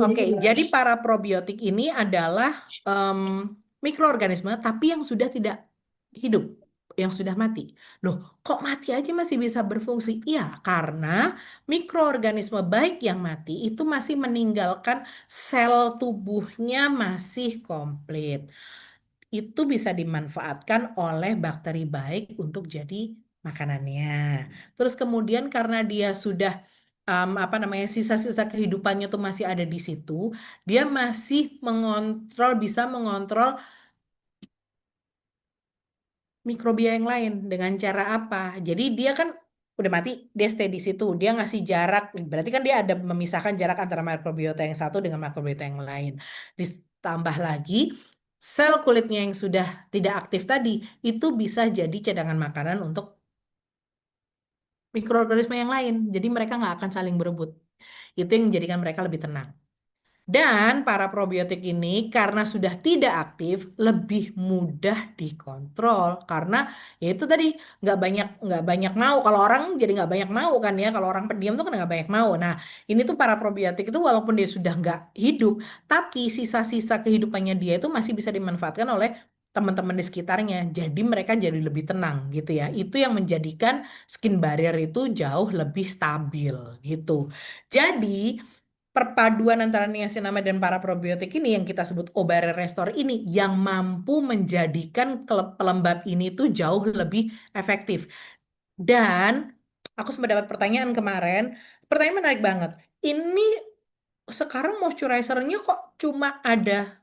S1: Oke, jadi para probiotik ini adalah em, mikroorganisme tapi yang sudah tidak hidup, yang sudah mati. Loh, kok mati aja masih bisa berfungsi? Iya, karena mikroorganisme baik yang mati itu masih meninggalkan sel tubuhnya masih komplit. Itu bisa dimanfaatkan oleh bakteri baik untuk jadi makanannya. Terus kemudian karena dia sudah apa namanya sisa-sisa kehidupannya tuh masih ada di situ, dia masih mengontrol bisa mengontrol mikrobia yang lain dengan cara apa? Jadi dia kan udah mati, dia stay di situ, dia ngasih jarak, berarti kan dia ada memisahkan jarak antara mikrobiota yang satu dengan mikrobiota yang lain. Ditambah lagi sel kulitnya yang sudah tidak aktif tadi itu bisa jadi cadangan makanan untuk mikroorganisme yang lain. Jadi mereka nggak akan saling berebut. Itu yang menjadikan mereka lebih tenang. Dan para probiotik ini karena sudah tidak aktif lebih mudah dikontrol karena ya itu tadi nggak banyak mau kalau orang jadi nggak banyak mau kan ya kalau orang pendiam tuh kan nggak banyak mau. Nah ini tuh para probiotik itu walaupun dia sudah nggak hidup tapi sisa-sisa kehidupannya dia itu masih bisa dimanfaatkan oleh teman-teman di sekitarnya. Jadi mereka jadi lebih tenang gitu ya. Itu yang menjadikan skin barrier itu jauh lebih stabil gitu. Jadi perpaduan antara niacinamide dan para probiotik ini yang kita sebut Obara Restore ini yang mampu menjadikan pelembab ini tuh jauh lebih efektif. Dan aku sempat dapat pertanyaan kemarin, pertanyaan menarik banget. Ini sekarang moisturizernya kok cuma ada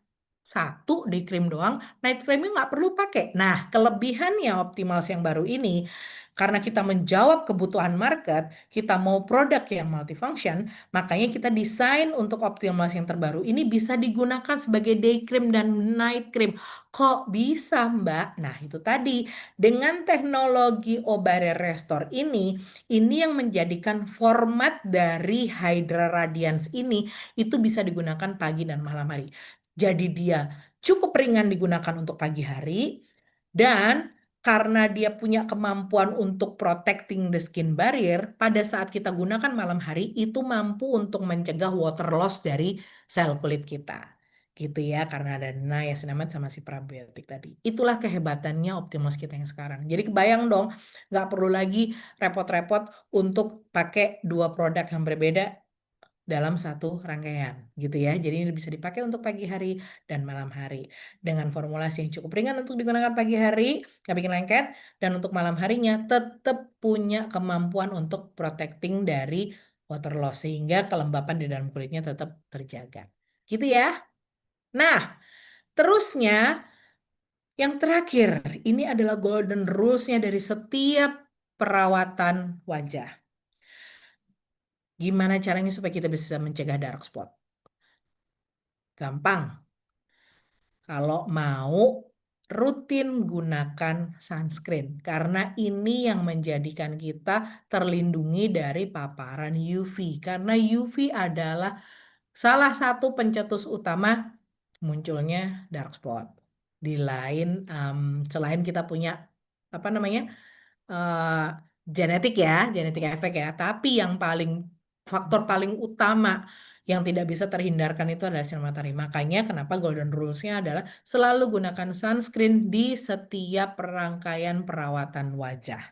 S1: satu di krim doang, night creamnya nggak perlu pakai. Nah, kelebihannya Optimals yang baru ini, karena kita menjawab kebutuhan market, kita mau produk yang multifunction, makanya kita desain untuk Optimals yang terbaru ini bisa digunakan sebagai day cream dan night cream. Kok bisa, Mbak? Nah, itu tadi. Dengan teknologi Obare Restore ini yang menjadikan format dari Hydra Radiance ini itu bisa digunakan pagi dan malam hari. Jadi dia cukup ringan digunakan untuk pagi hari dan karena dia punya kemampuan untuk protecting the skin barrier, pada saat kita gunakan malam hari itu mampu untuk mencegah water loss dari sel kulit kita. Gitu ya, karena ada niacinamide sama si probiotik tadi. Itulah kehebatannya Optimus kita yang sekarang. Jadi kebayang dong, nggak perlu lagi repot-repot untuk pakai dua produk yang berbeda dalam satu rangkaian gitu ya. Jadi ini bisa dipakai untuk pagi hari dan malam hari dengan formulasi yang cukup ringan untuk digunakan pagi hari, nggak bikin lengket, dan untuk malam harinya tetap punya kemampuan untuk protecting dari water loss sehingga kelembapan di dalam kulitnya tetap terjaga. Gitu ya. Nah, terusnya yang terakhir, ini adalah golden rules-nya dari setiap perawatan wajah. Gimana caranya supaya kita bisa mencegah dark spot? Gampang. Kalau mau rutin gunakan sunscreen karena ini yang menjadikan kita terlindungi dari paparan UV karena UV adalah salah satu pencetus utama munculnya dark spot. Di lain selain kita punya apa namanya eh, genetik ya, genetik efek ya, tapi yang paling faktor paling utama Yang tidak bisa terhindarkan itu adalah sinar matahari. Makanya kenapa golden rules-nya adalah selalu gunakan sunscreen di setiap rangkaian perawatan wajah.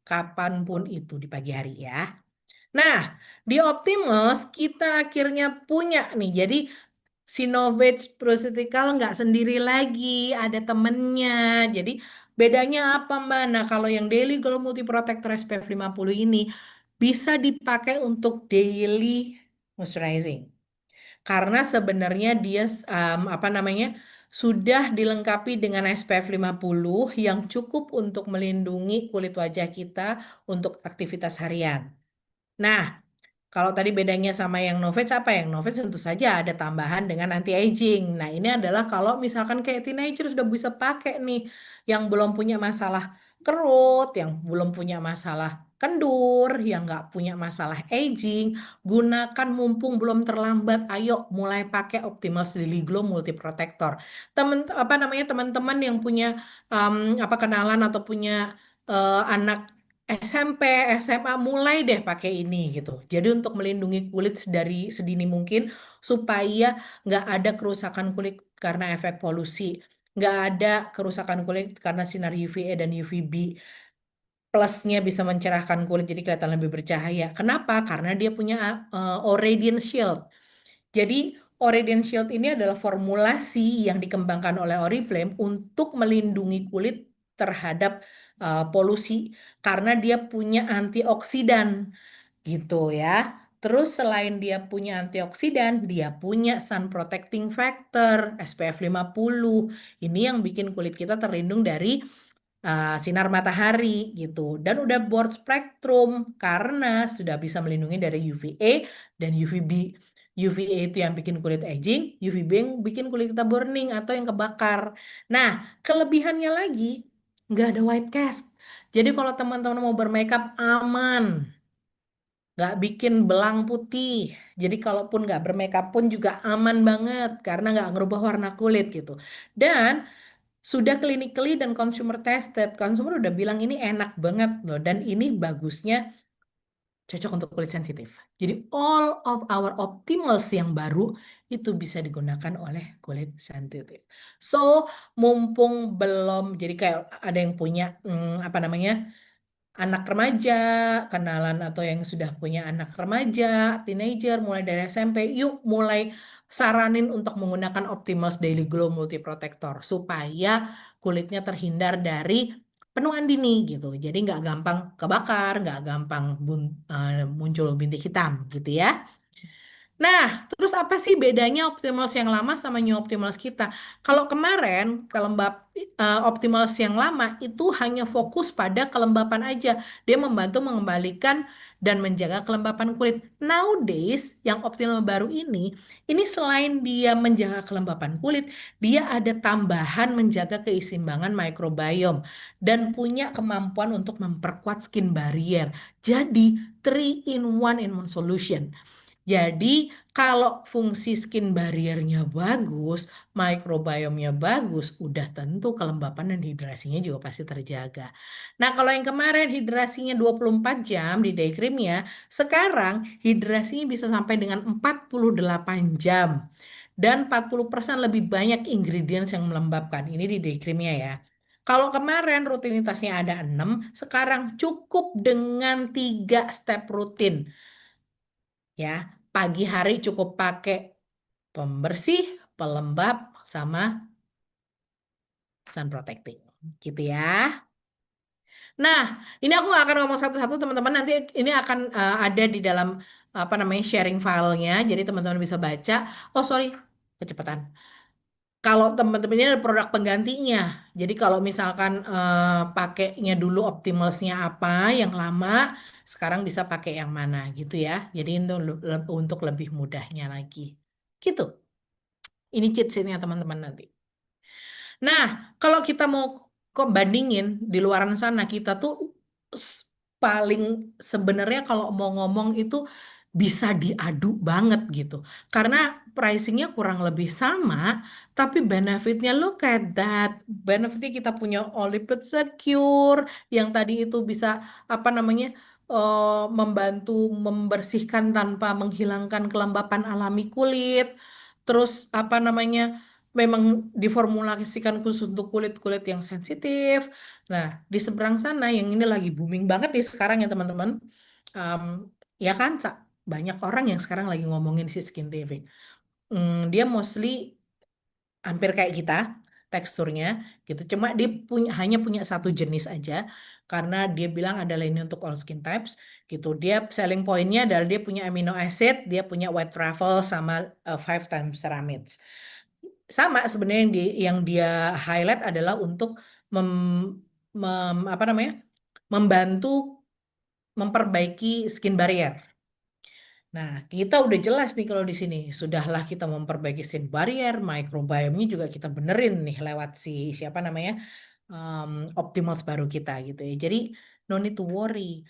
S1: Kapanpun itu di pagi hari ya. Nah, di Optimus kita akhirnya punya nih. Jadi Sinovage Prostetikal nggak sendiri lagi, ada temennya. Jadi bedanya apa Mbak? Nah, kalau yang Daily Glow Multi Protector SPF 50 ini bisa dipakai untuk daily moisturizing. Karena sebenarnya dia apa namanya sudah dilengkapi dengan SPF 50 yang cukup untuk melindungi kulit wajah kita untuk aktivitas harian. Nah, kalau tadi bedanya sama yang Novage apa? Yang Novage tentu saja ada tambahan dengan anti aging. Nah, ini adalah kalau misalkan kayak teenager sudah bisa pakai nih yang belum punya masalah kerut, yang belum punya masalah kendur, yang nggak punya masalah aging, gunakan mumpung belum terlambat. Ayo mulai pakai Optimus Daily Glow Multi Protector. Temen apa namanya teman-teman yang punya um, apa kenalan atau punya anak SMP, SMA mulai deh pakai ini gitu. Jadi untuk melindungi kulit dari sedini mungkin supaya nggak ada kerusakan kulit karena efek polusi, nggak ada kerusakan kulit karena sinar UVA dan UVB. Plusnya bisa mencerahkan kulit jadi kelihatan lebih bercahaya. Kenapa? Karena dia punya Radiant Shield. Jadi Radiant Shield ini adalah formulasi yang dikembangkan oleh Oriflame untuk melindungi kulit terhadap polusi karena dia punya antioksidan gitu ya. Terus selain dia punya antioksidan, dia punya sun protecting factor SPF 50. Ini yang bikin kulit kita terlindung dari sinar matahari gitu. Dan udah broad spectrum karena sudah bisa melindungi dari UVA dan UVB. UVA itu yang bikin kulit aging, UVB yang bikin kulit kita burning atau yang kebakar. Nah, kelebihannya lagi nggak ada white cast. Jadi kalau teman-teman mau bermakeup aman, nggak bikin belang putih. Jadi kalaupun nggak bermakeup pun juga aman banget karena nggak ngerubah warna kulit gitu. Dan sudah clinically dan consumer tested. Consumer udah bilang ini enak banget loh dan ini bagusnya cocok untuk kulit sensitif. Jadi all of our optimals yang baru itu bisa digunakan oleh kulit sensitif. So, mumpung belum jadi kayak ada yang punya apa namanya? Anak remaja, kenalan atau yang sudah punya anak remaja, teenager, mulai dari SMP, yuk mulai saranin untuk menggunakan Optimals Daily Glow Multi Protector supaya kulitnya terhindar dari penuaan dini gitu. Jadi nggak gampang kebakar, nggak gampang muncul bintik hitam gitu ya. Nah, terus apa sih bedanya Optimals yang lama sama New Optimals kita? Kalau kemarin Optimals yang lama itu hanya fokus pada kelembapan aja. Dia membantu mengembalikan dan menjaga kelembapan kulit. Nowadays, yang Optimal baru ini selain dia menjaga kelembapan kulit, dia ada tambahan menjaga keseimbangan microbiome dan punya kemampuan untuk memperkuat skin barrier. Jadi, 3 in 1 in one solution. Jadi, kalau fungsi skin barriernya bagus, microbiome-nya bagus, udah tentu kelembapan dan hidrasinya juga pasti terjaga. Nah, kalau yang kemarin hidrasinya 24 jam di day cream-nya, sekarang hidrasinya bisa sampai dengan 48 jam. Dan 40% lebih banyak ingredients yang melembabkan. Ini di day cream-nya ya. Kalau kemarin rutinitasnya ada 6, sekarang cukup dengan 3 step rutin. Ya, pagi hari cukup pakai pembersih, pelembab, sama sun protecting. Gitu ya. Nah, ini aku nggak akan ngomong satu-satu teman-teman. Nanti ini akan ada di dalam apa namanya sharing filenya. Jadi teman-teman bisa baca. Oh sorry, kecepatan. Kalau teman-teman ini ada produk penggantinya. Jadi kalau misalkan pakainya dulu Optimalsnya apa yang lama, sekarang bisa pakai yang mana gitu ya. Jadi untuk lebih mudahnya lagi. Gitu. Ini cheat sheet-nya teman-teman nanti. Nah, kalau kita mau kok bandingin di luaran sana, kita tuh s- paling sebenarnya kalau mau ngomong itu bisa diadu banget gitu. Karena pricingnya kurang lebih sama, tapi benefitnya look at that. Benefitnya kita punya Olipid Secure, yang tadi itu bisa apa namanya membantu membersihkan tanpa menghilangkan kelembapan alami kulit. Terus apa namanya? Memang diformulasikan khusus untuk kulit-kulit yang sensitif. Nah, di seberang sana yang ini lagi booming banget nih sekarang ya teman-teman. Em, ya kan, banyak orang yang sekarang lagi ngomongin si Skintific. Dia mostly hampir kayak kita teksturnya gitu. Cuma dia hanya punya satu jenis aja karena dia bilang adalah ini untuk all skin types gitu. Dia selling pointnya adalah dia punya amino acid, dia punya white truffle sama 5 times ceramides. Sama sebenarnya yang dia highlight adalah untuk apa namanya? Membantu memperbaiki skin barrier. Nah, kita udah jelas nih kalau di sini. Sudahlah kita memperbaiki skin barrier, microbiome-nya juga kita benerin nih lewat si siapa namanya um, Optimals baru kita gitu ya. Jadi no need to worry.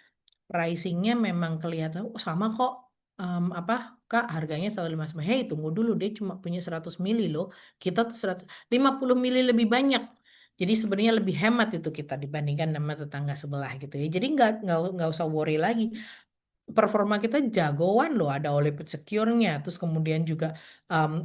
S1: Pricing-nya memang kelihatan oh, sama kok. Apa Kak harganya 159. Hei, tunggu dulu dia cuma punya 100 mili loh. Kita tuh 150 mili lebih banyak. Jadi sebenarnya lebih hemat itu kita dibandingkan sama tetangga sebelah gitu ya. Jadi nggak usah worry lagi, performa kita jagoan loh, ada Olipid Secure-nya, terus kemudian juga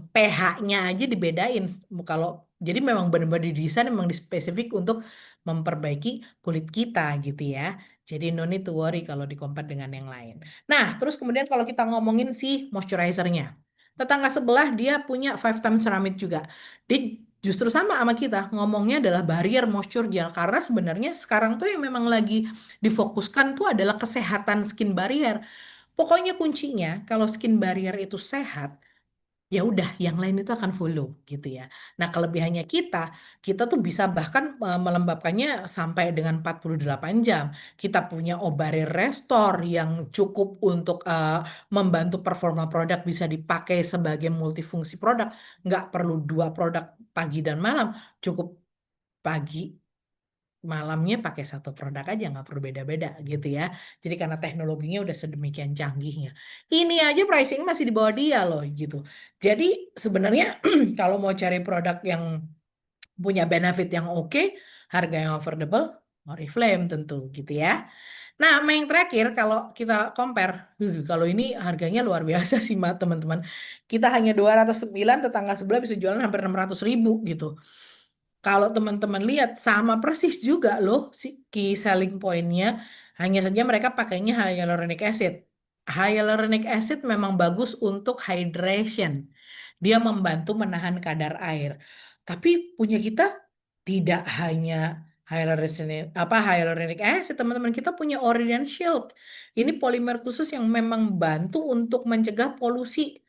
S1: pH-nya aja dibedain. Kalau jadi memang benar-benar didesain memang dispesifik untuk memperbaiki kulit kita gitu ya. Jadi no need to worry kalau di compare dengan yang lain. Nah, terus kemudian kalau kita ngomongin si moisturizer-nya. Tetangga sebelah dia punya 5 times ceramic juga. Dia justru sama kita, ngomongnya adalah barrier moisture gel karena sebenarnya sekarang tuh yang memang lagi difokuskan tuh adalah kesehatan skin barrier. Pokoknya kuncinya kalau skin barrier itu sehat, ya udah yang lain itu akan follow gitu ya. Nah, kelebihannya kita tuh bisa bahkan melembabkannya sampai dengan 48 jam. Kita punya barrier restore yang cukup untuk membantu performa produk bisa dipakai sebagai multifungsi produk. Nggak perlu 2 produk pagi dan malam, cukup pagi malamnya pakai satu produk aja nggak perlu beda-beda gitu ya. Jadi karena teknologinya udah sedemikian canggihnya. Ini aja pricing masih di bawah dia loh gitu. Jadi sebenarnya kalau mau cari produk yang punya benefit yang oke, harga yang affordable, Oriflame tentu gitu ya. Nah, sama yang terakhir kalau kita compare, kalau ini harganya luar biasa sih teman-teman. Kita hanya 209, tetangga sebelah bisa jualan hampir 600.000 gitu. Kalau teman-teman lihat sama persis juga loh si key selling point-nya. Hanya saja mereka pakainya hyaluronic acid. Hyaluronic acid memang bagus untuk hydration. Dia membantu menahan kadar air. Tapi punya kita tidak hanya hyaluronic acid, teman-teman. Kita punya Orient Shield. Ini polimer khusus yang memang bantu untuk mencegah polusi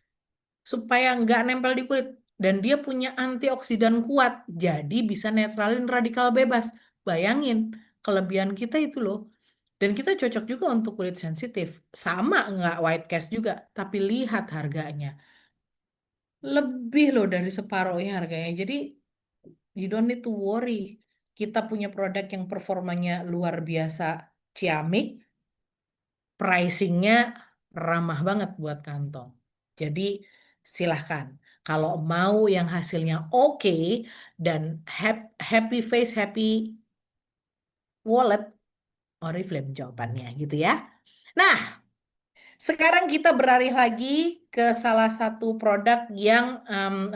S1: supaya nggak nempel di kulit. Dan dia punya antioksidan kuat, jadi bisa netralin radikal bebas. Bayangin, kelebihan kita itu loh. Dan kita cocok juga untuk kulit sensitif. Sama nggak white cast juga, tapi lihat harganya. Lebih loh dari separohnya harganya. Jadi you don't need to worry. Kita punya produk yang performanya luar biasa ciamik, pricingnya ramah banget buat kantong. Jadi silahkan. Kalau mau yang hasilnya oke dan happy face, happy wallet, Oriflame jawabannya gitu ya. Nah, sekarang kita beralih lagi ke salah satu produk yang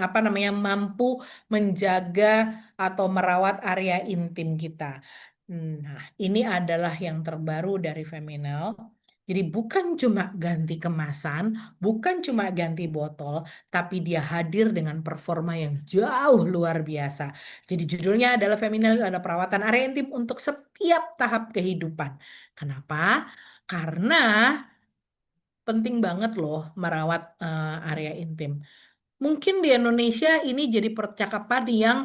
S1: apa namanya mampu menjaga atau merawat area intim kita. Nah, ini adalah yang terbaru dari Feminel. Jadi bukan cuma ganti kemasan, bukan cuma ganti botol, tapi dia hadir dengan performa yang jauh luar biasa. Jadi judulnya adalah Feminel, ada perawatan area intim untuk setiap tahap kehidupan. Kenapa? Karena penting banget loh merawat area intim. Mungkin di Indonesia ini jadi percakapan yang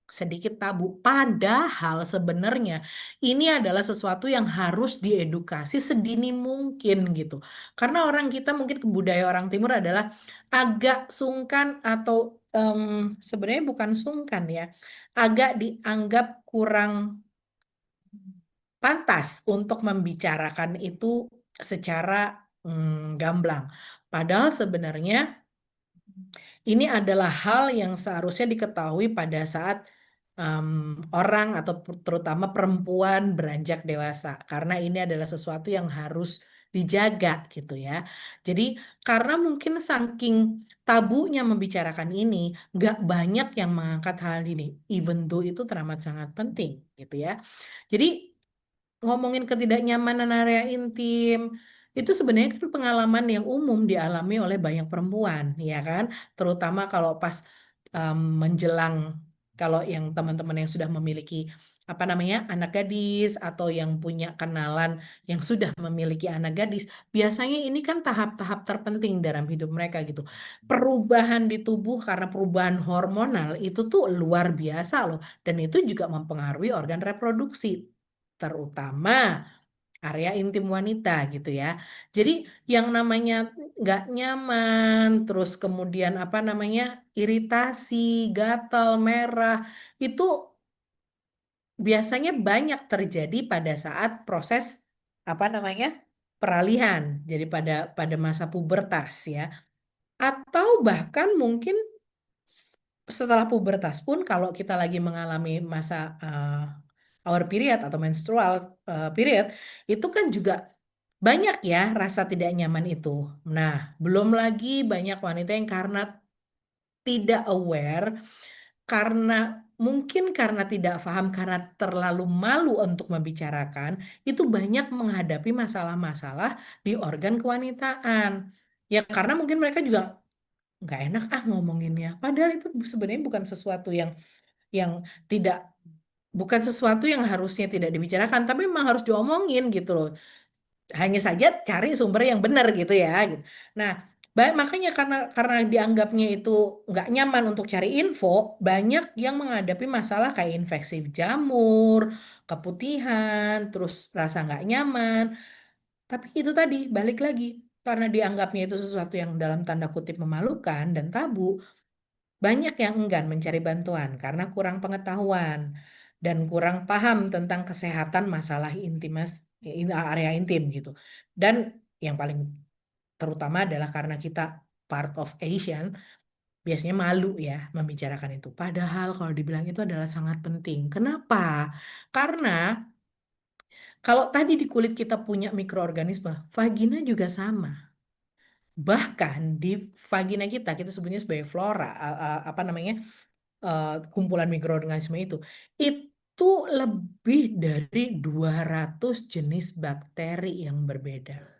S1: sedikit tabu. Padahal sebenarnya ini adalah sesuatu yang harus diedukasi sedini mungkin gitu. Karena orang kita mungkin budaya orang Timur adalah agak sungkan atau sebenarnya bukan sungkan ya, agak dianggap kurang pantas untuk membicarakan itu secara gamblang. Padahal sebenarnya ini adalah hal yang seharusnya diketahui pada saat orang atau terutama perempuan beranjak dewasa karena ini adalah sesuatu yang harus dijaga gitu ya. Jadi karena mungkin saking tabunya membicarakan ini, nggak banyak yang mengangkat hal ini, even though itu teramat sangat penting gitu ya. Jadi ngomongin ketidaknyamanan area intim itu sebenarnya kan pengalaman yang umum dialami oleh banyak perempuan ya kan, terutama kalau pas menjelang, kalau yang teman-teman yang sudah memiliki apa namanya anak gadis atau yang punya kenalan yang sudah memiliki anak gadis, biasanya ini kan tahap-tahap terpenting dalam hidup mereka gitu. Perubahan di tubuh karena perubahan hormonal itu tuh luar biasa loh, dan itu juga mempengaruhi organ reproduksi, terutama area intim wanita gitu ya. Jadi yang namanya nggak nyaman, terus kemudian apa namanya iritasi, gatal, merah, itu biasanya banyak terjadi pada saat proses apa namanya peralihan. Jadi pada masa pubertas ya. Atau bahkan mungkin setelah pubertas pun kalau kita lagi mengalami masa our period atau menstrual period, itu kan juga banyak ya rasa tidak nyaman itu. Nah, belum lagi banyak wanita yang karena tidak aware, karena mungkin karena tidak paham, karena terlalu malu untuk membicarakan, itu banyak menghadapi masalah-masalah di organ kewanitaan. Ya karena mungkin mereka juga nggak enak ngomonginnya. Padahal itu sebenarnya bukan sesuatu yang tidak, bukan sesuatu yang harusnya tidak dibicarakan, tapi memang harus diomongin gitu loh. Hanya saja cari sumber yang benar gitu ya. Gitu. Nah, makanya karena dianggapnya itu nggak nyaman untuk cari info, banyak yang menghadapi masalah kayak infeksi jamur, keputihan, terus rasa nggak nyaman. Tapi itu tadi balik lagi, karena dianggapnya itu sesuatu yang dalam tanda kutip memalukan dan tabu, banyak yang enggan mencari bantuan karena kurang pengetahuan dan kurang paham tentang kesehatan masalah intimas, area intim gitu. Dan yang paling terutama adalah karena kita part of Asian, biasanya malu ya membicarakan itu. Padahal kalau dibilang itu adalah sangat penting. Kenapa? Karena kalau tadi di kulit kita punya mikroorganisme, vagina juga sama. Bahkan di vagina kita sebutnya sebagai flora, apa namanya, kumpulan mikroorganisme itu lebih dari 200 jenis bakteri yang berbeda.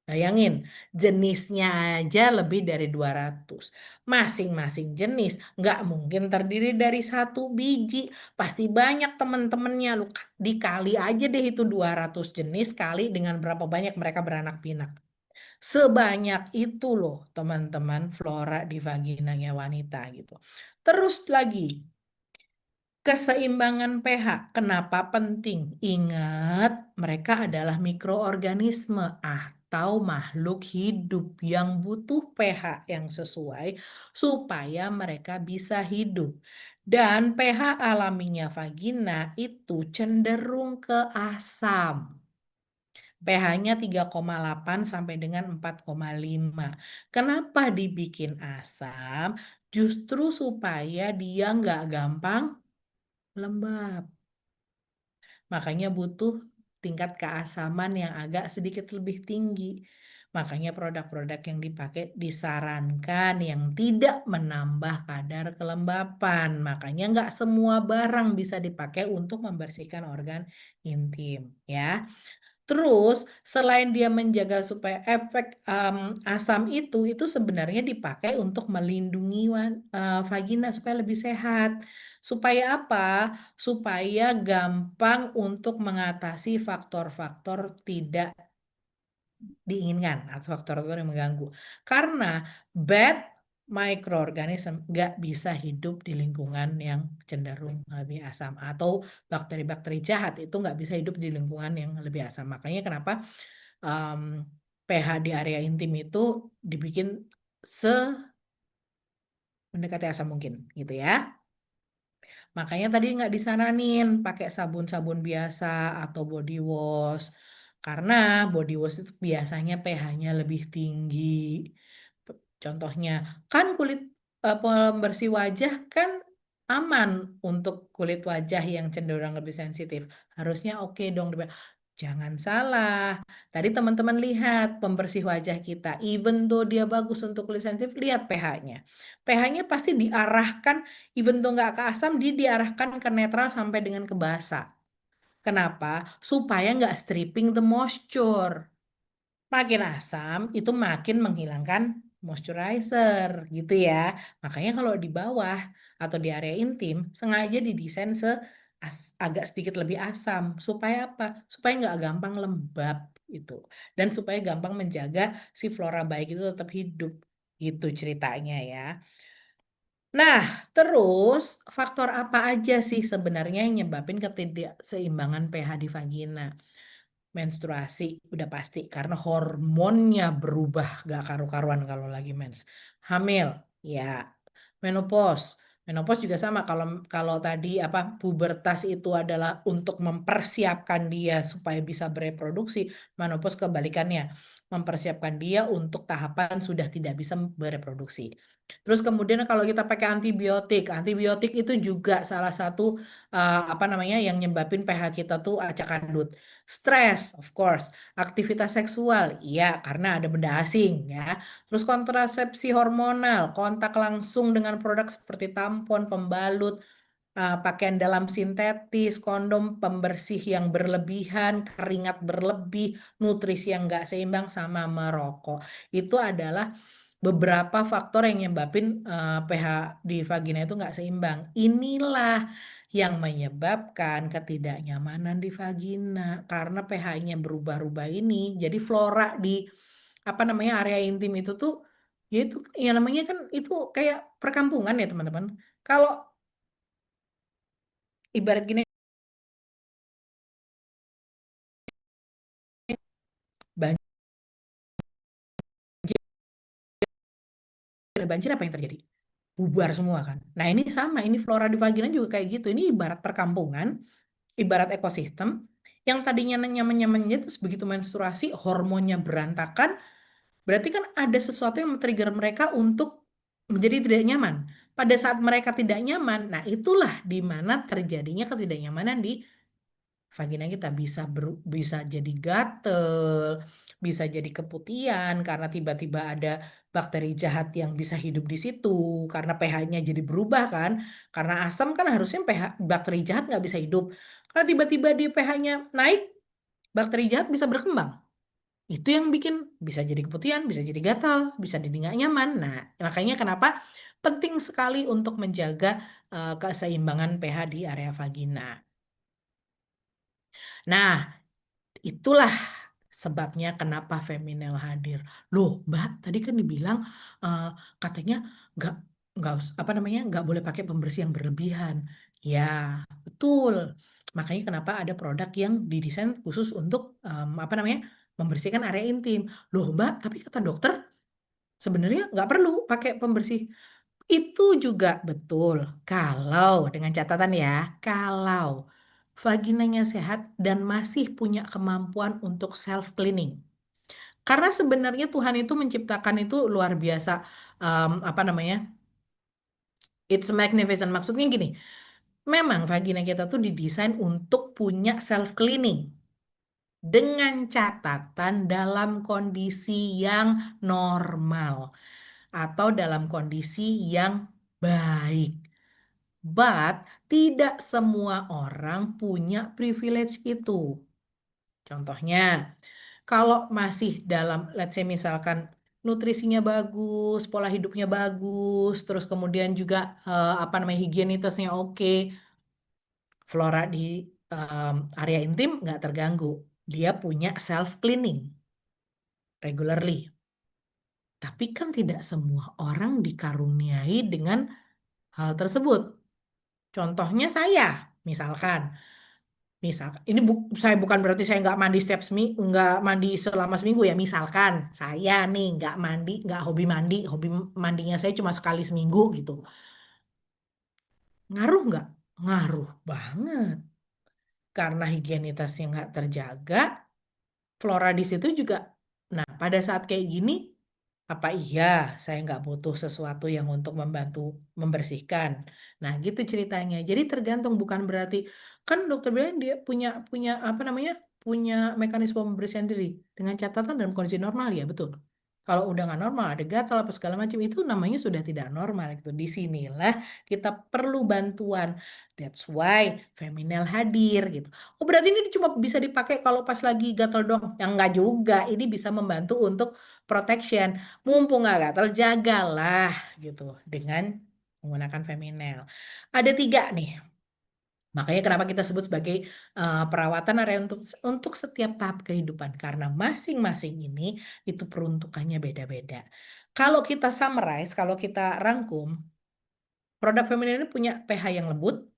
S1: Bayangin, jenisnya aja lebih dari 200. Masing-masing jenis nggak mungkin terdiri dari satu biji. Pasti banyak teman-temannya. Lu dikali aja deh itu 200 jenis kali dengan berapa banyak mereka beranak pinak. Sebanyak itu loh teman-teman flora di vaginanya wanita gitu. Terus lagi, keseimbangan pH. Kenapa penting? Ingat, mereka adalah mikroorganisme atau makhluk hidup yang butuh pH yang sesuai supaya mereka bisa hidup. Dan pH alaminya vagina itu cenderung ke asam. pH-nya 3,8 sampai dengan 4,5. Kenapa dibikin asam? Justru supaya dia nggak gampang lembab. Makanya butuh tingkat keasaman yang agak sedikit lebih tinggi. Makanya produk-produk yang dipakai disarankan yang tidak menambah kadar kelembapan. Makanya nggak semua barang bisa dipakai untuk membersihkan organ intim, ya. Terus selain dia menjaga supaya efek asam itu sebenarnya dipakai untuk melindungi vagina supaya lebih sehat. Supaya apa? Supaya gampang untuk mengatasi faktor-faktor tidak diinginkan atau faktor-faktor yang mengganggu. Karena bad microorganism nggak bisa hidup di lingkungan yang cenderung lebih asam, atau bakteri-bakteri jahat itu nggak bisa hidup di lingkungan yang lebih asam. Makanya kenapa um, pH di area intim itu dibikin mendekati asam mungkin gitu ya. Makanya tadi nggak disaranin pakai sabun-sabun biasa atau body wash. Karena body wash itu biasanya pH-nya lebih tinggi. Contohnya, kan kulit pembersih wajah kan aman untuk kulit wajah yang cenderung lebih sensitif. Harusnya oke dong. Jangan salah. Tadi teman-teman lihat pembersih wajah kita. Even though dia bagus untuk kulit sensitif, lihat pH-nya. pH-nya pasti diarahkan, even though nggak ke asam, dia diarahkan ke netral sampai dengan ke basa. Kenapa? Supaya nggak stripping the moisture. Makin asam itu makin menghilangkan moisturizer gitu ya. Makanya kalau di bawah atau di area intim sengaja didesain agak sedikit lebih asam supaya apa? Supaya nggak gampang lembab itu dan supaya gampang menjaga si flora baik itu tetap hidup gitu ceritanya ya. Nah, terus faktor apa aja sih sebenarnya yang nyebabin ketidakseimbangan pH di vagina? Menstruasi udah pasti karena hormonnya berubah gak karu-karuan kalau lagi mens. Hamil, ya. Menopause. Menopause juga sama kalau kalau tadi apa pubertas itu adalah untuk mempersiapkan dia supaya bisa bereproduksi, menopause kebalikannya, mempersiapkan dia untuk tahapan sudah tidak bisa bereproduksi. Terus kemudian kalau kita pakai antibiotik, antibiotik itu juga salah satu apa namanya yang nyebabin pH kita tuh acak adut. Stres, of course. Aktivitas seksual, iya karena ada benda asing ya. Terus kontrasepsi hormonal, kontak langsung dengan produk seperti tampon, pembalut, pakaian dalam sintetis, kondom, pembersih yang berlebihan, keringat berlebih, nutrisi yang nggak seimbang, sama merokok. Itu adalah beberapa faktor yang nyebabin pH di vagina itu nggak seimbang. Inilah yang menyebabkan ketidaknyamanan di vagina karena pH-nya berubah-ubah ini. Jadi flora di apa namanya area intim itu tuh ya itu ya namanya kan itu kayak perkampungan ya teman-teman. Kalau ibarat gini banjir, banjir apa yang terjadi? Bubar semua kan. Nah ini sama, ini flora di vagina juga kayak gitu. Ini ibarat perkampungan, ibarat ekosistem yang tadinya nyaman-nyaman aja terus begitu menstruasi hormonnya berantakan, berarti kan ada sesuatu yang men-trigger mereka untuk menjadi tidak nyaman. Pada saat mereka tidak nyaman, nah itulah di mana terjadinya ketidaknyamanan di vagina kita bisa jadi gatel, bisa jadi keputihan karena tiba-tiba ada bakteri jahat yang bisa hidup di situ karena pH-nya jadi berubah kan. Karena asam kan harusnya pH bakteri jahat nggak bisa hidup. Karena tiba-tiba di pH-nya naik, bakteri jahat bisa berkembang. Itu yang bikin bisa jadi keputihan, bisa jadi gatal, bisa jadi nggak nyaman. Nah, makanya kenapa penting sekali untuk menjaga keseimbangan pH di area vagina. Nah, itulah sebabnya kenapa Feminel hadir. Loh, Mbak, tadi kan dibilang eh, katanya nggak apa namanya nggak boleh pakai pembersih yang berlebihan. Ya, betul. Makanya kenapa ada produk yang didesain khusus untuk apa namanya membersihkan area intim. Loh, Mbak, tapi kata dokter sebenarnya nggak perlu pakai pembersih. Itu juga betul. Kalau dengan catatan ya, kalau vaginanya sehat dan masih punya kemampuan untuk self cleaning. Karena sebenarnya Tuhan itu menciptakan itu luar biasa apa namanya? It's magnificent. Maksudnya gini, memang vagina kita tuh didesain untuk punya self cleaning dengan catatan dalam kondisi yang normal atau dalam kondisi yang baik. But tidak semua orang punya privilege itu. Contohnya, kalau masih dalam, let's say misalkan nutrisinya bagus, pola hidupnya bagus, terus kemudian juga apa namanya higienitasnya oke, flora di area intim nggak terganggu. Dia punya self cleaning regularly. Tapi kan tidak semua orang dikaruniai dengan hal tersebut. Contohnya saya, misalkan. Ini saya bukan berarti saya nggak mandi setiap seminggu, nggak mandi selama seminggu ya. Misalkan saya nih nggak mandi, nggak hobi mandinya saya cuma sekali seminggu gitu. Ngaruh nggak? Ngaruh banget. Karena higienitasnya nggak terjaga, flora di situ juga. Nah, pada saat kayak gini, Apa iya saya nggak butuh sesuatu yang untuk membantu membersihkan? Nah, gitu ceritanya. Jadi tergantung, bukan berarti kan dokter bilang dia punya punya apa namanya, punya mekanisme pembersihan diri dengan catatan dalam kondisi normal ya, betul. Kalau udah nggak normal, ada gatal apa segala macam, itu namanya sudah tidak normal gitu. Disinilah kita perlu bantuan. That's why Feminel hadir gitu. Oh, berarti ini cuma bisa dipakai kalau pas lagi gatal dong? Yang nggak juga. Ini bisa membantu untuk protection. Mumpung nggak gatal, jagalah gitu dengan menggunakan Feminel. Ada 3 nih. Makanya kenapa kita sebut sebagai perawatan area untuk setiap tahap kehidupan, karena masing-masing ini itu peruntukannya beda-beda. Kalau kita summarize, kalau kita rangkum, produk feminin ini punya pH yang lembut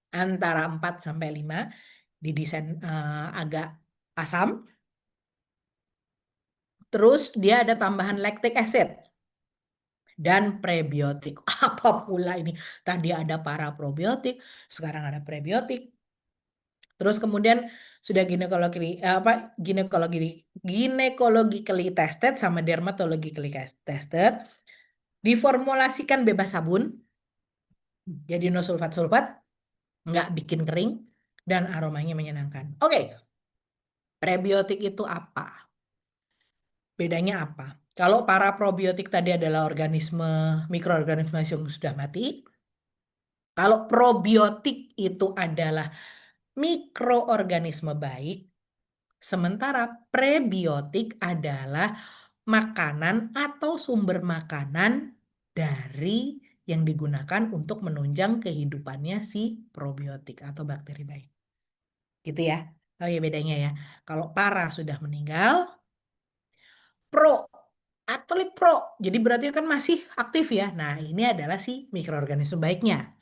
S1: antara 4 sampai 5, didesain agak asam, terus dia ada tambahan lactic acid dan prebiotik. Apa pula ini? Tadi ada para probiotik, sekarang ada prebiotik. Terus kemudian sudah ginecologically tested sama dermatologically tested, diformulasikan bebas sabun, jadi no sulfat-sulfat, nggak bikin kering, dan aromanya menyenangkan. Oke, prebiotik itu apa? Bedanya apa? Kalau para probiotik tadi adalah organisme, mikroorganisme yang sudah mati. Kalau probiotik itu adalah mikroorganisme baik, sementara prebiotik adalah makanan atau sumber makanan dari yang digunakan untuk menunjang kehidupannya si probiotik atau bakteri baik. Gitu ya. Oh ya bedanya ya. Kalau para sudah meninggal, pro atlet pro. Jadi berarti kan masih aktif ya. Nah, ini adalah si mikroorganisme baiknya.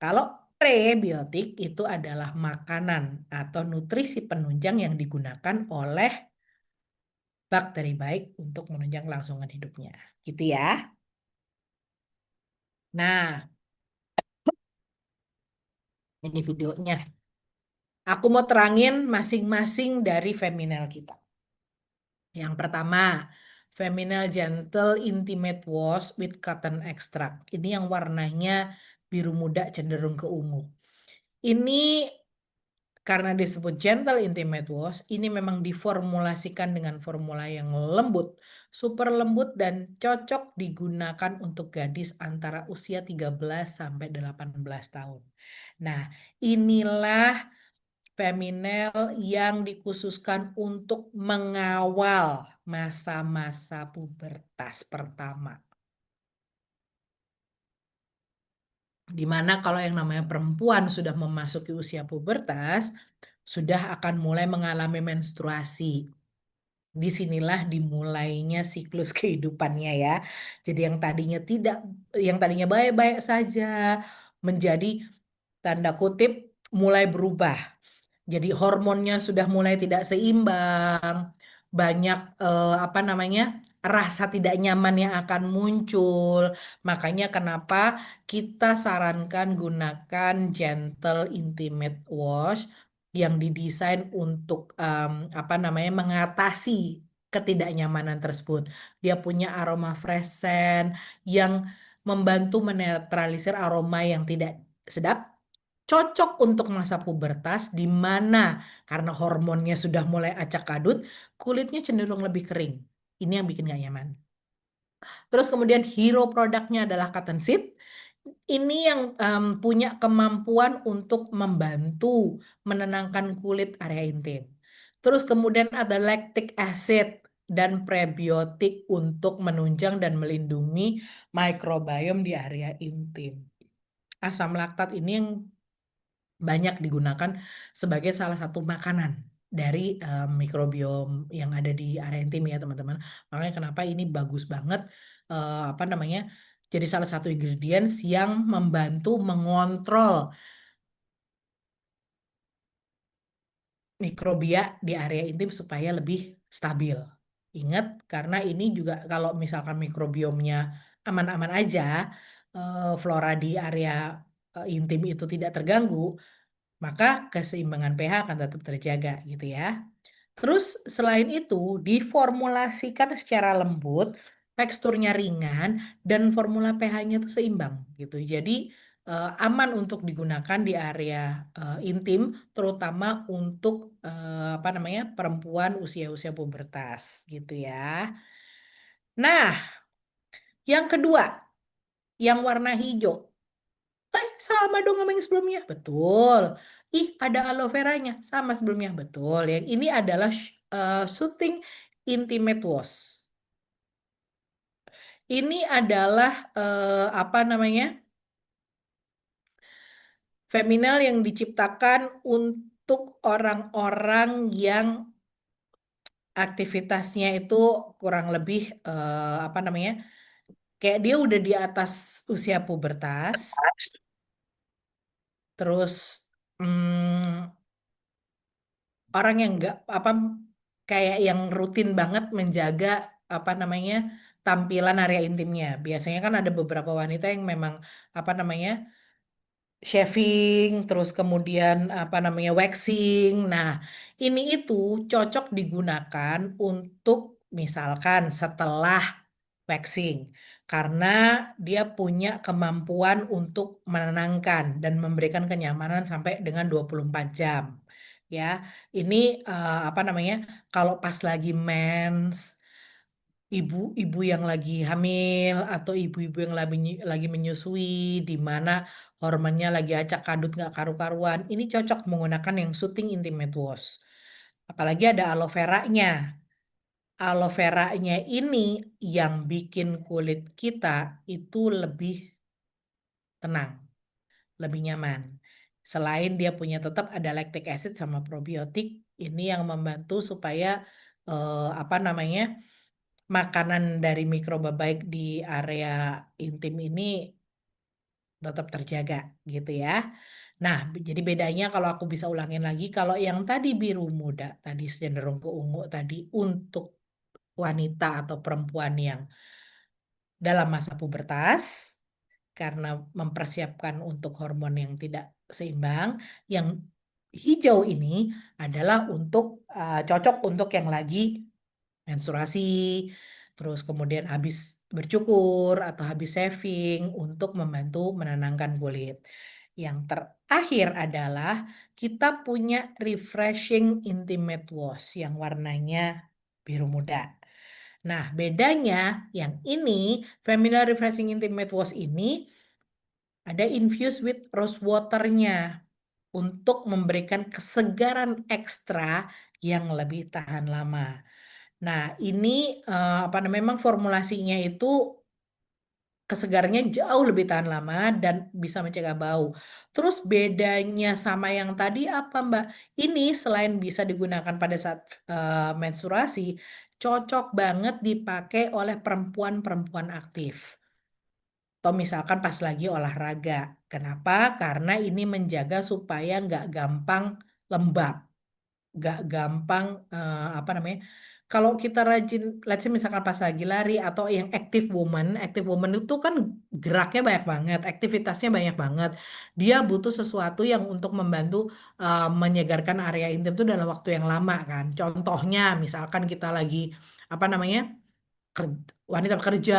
S1: Kalau prebiotik itu adalah makanan atau nutrisi penunjang yang digunakan oleh bakteri baik untuk menunjang kelangsungan hidupnya. Gitu ya. Nah, ini videonya. Aku mau terangin masing-masing dari feminel kita. Yang pertama, Feminel Gentle Intimate Wash with Cotton Extract. Ini yang warnanya biru muda cenderung ke ungu. Ini karena disebut Gentle Intimate Wash, ini memang diformulasikan dengan formula yang lembut, super lembut dan cocok digunakan untuk gadis antara usia 13 sampai 18 tahun. Nah, inilah Feminel yang dikhususkan untuk mengawal masa-masa pubertas pertama. Dimana kalau yang namanya perempuan sudah memasuki usia pubertas, sudah akan mulai mengalami menstruasi. Disinilah dimulainya siklus kehidupannya ya. Jadi yang tadinya baik-baik saja, menjadi tanda kutip mulai berubah. Jadi hormonnya sudah mulai tidak seimbang, banyak apa namanya, rasa tidak nyaman yang akan muncul. Makanya kenapa kita sarankan gunakan Gentle Intimate Wash yang didesain untuk apa namanya, mengatasi ketidaknyamanan tersebut. Dia punya aroma freshen yang membantu menetralisir aroma yang tidak sedap, cocok untuk masa pubertas di mana karena hormonnya sudah mulai acak adut, kulitnya cenderung lebih kering. Ini yang bikin gak nyaman. Terus kemudian hero produknya adalah cotton seed. Ini yang punya kemampuan untuk membantu menenangkan kulit area intim. Terus kemudian ada lactic acid dan prebiotik untuk menunjang dan melindungi mikrobiom di area intim. Asam laktat ini yang banyak digunakan sebagai salah satu makanan dari mikrobiom yang ada di area intim ya teman-teman. Makanya kenapa ini bagus banget apa namanya, jadi salah satu ingredients yang membantu mengontrol mikrobia di area intim supaya lebih stabil. Ingat, karena ini juga kalau misalkan mikrobiomnya aman-aman aja, flora di area intim itu tidak terganggu, maka keseimbangan pH akan tetap terjaga gitu ya. Terus selain itu diformulasikan secara lembut, teksturnya ringan, dan formula pH-nya itu seimbang gitu. Jadi aman untuk digunakan di area intim, terutama untuk apa namanya perempuan usia-usia pubertas gitu ya. Nah, yang kedua, yang warna hijau. Sama dong sama yang sebelumnya. Betul. Ih, ada aloe veranya. Sama sebelumnya. Betul. Yang ini adalah Soothing Intimate Wash. Ini adalah apa namanya? Feminel yang diciptakan untuk orang-orang yang aktivitasnya itu kurang lebih apa namanya? Kayak dia udah di atas usia pubertas. Terus mm, orang yang nggak apa kayak yang rutin banget menjaga apa namanya tampilan area intimnya. Biasanya kan ada beberapa wanita yang memang apa namanya shaving, terus kemudian apa namanya waxing. Nah, ini itu cocok digunakan untuk misalkan setelah waxing karena dia punya kemampuan untuk menenangkan dan memberikan kenyamanan sampai dengan 24 jam. Ya, ini apa namanya? Kalau pas lagi mens, ibu-ibu yang lagi hamil atau ibu-ibu yang lagi menyusui di mana hormonnya lagi acak kadut nggak karu-karuan, ini cocok menggunakan yang Soothing Intimate Wash. Apalagi ada aloe vera-nya. Aloe vera-nya ini yang bikin kulit kita itu lebih tenang, lebih nyaman. Selain dia punya tetap ada lactic acid sama probiotik, ini yang membantu supaya apa namanya makanan dari mikroba baik di area intim ini tetap terjaga gitu ya. Nah, jadi bedanya kalau aku bisa ulangin lagi, kalau yang tadi biru muda, tadi cenderung ke ungu tadi untuk wanita atau perempuan yang dalam masa pubertas karena mempersiapkan untuk hormon yang tidak seimbang. Yang hijau ini adalah untuk cocok untuk yang lagi menstruasi, terus kemudian habis bercukur atau habis shaving untuk membantu menenangkan kulit. Yang terakhir adalah kita punya refreshing intimate wash yang warnanya biru muda. Nah, bedanya yang ini, Feminine Refreshing Intimate Wash ini ada infused with rose waternya untuk memberikan kesegaran ekstra yang lebih tahan lama. Nah, ini apa namanya memang formulasinya itu kesegarannya jauh lebih tahan lama dan bisa mencegah bau. Terus bedanya sama yang tadi apa, Mbak? Ini selain bisa digunakan pada saat menstruasi, cocok banget dipakai oleh perempuan-perempuan aktif. Atau misalkan pas lagi olahraga. Kenapa? Karena ini menjaga supaya nggak gampang lembab, nggak gampang apa namanya kalau kita rajin let's say misalkan pas lagi lari atau yang active woman itu kan geraknya banyak banget aktivitasnya banyak banget dia butuh sesuatu yang untuk membantu menyegarkan area intim itu dalam waktu yang lama kan contohnya misalkan kita lagi apa namanya wanita bekerja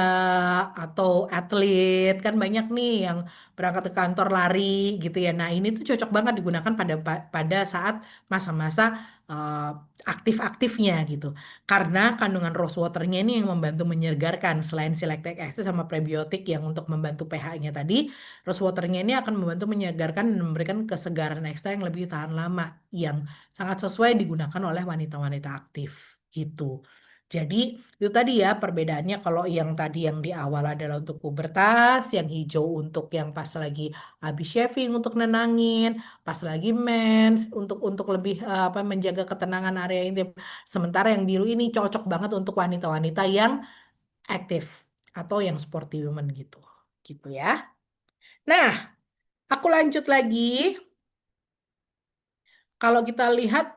S1: atau atlet kan banyak nih yang berangkat ke kantor lari gitu ya. Nah, ini tuh cocok banget digunakan pada saat masa-masa eh, aktif-aktifnya gitu. Karena kandungan rose waternya ini yang membantu menyegarkan selain si lactic acid sama prebiotik yang untuk membantu pH-nya tadi, rose waternya ini akan membantu menyegarkan dan memberikan kesegaran ekstra yang lebih tahan lama yang sangat sesuai digunakan oleh wanita-wanita aktif gitu. Jadi itu tadi ya perbedaannya kalau yang tadi yang di awal adalah untuk pubertas, yang hijau untuk yang pas lagi habis shaving untuk nenangin, pas lagi mens untuk lebih apa menjaga ketenangan area intim. Sementara yang biru ini cocok banget untuk wanita-wanita yang aktif atau yang sporty woman gitu. Gitu ya. Nah, aku lanjut lagi. Kalau kita lihat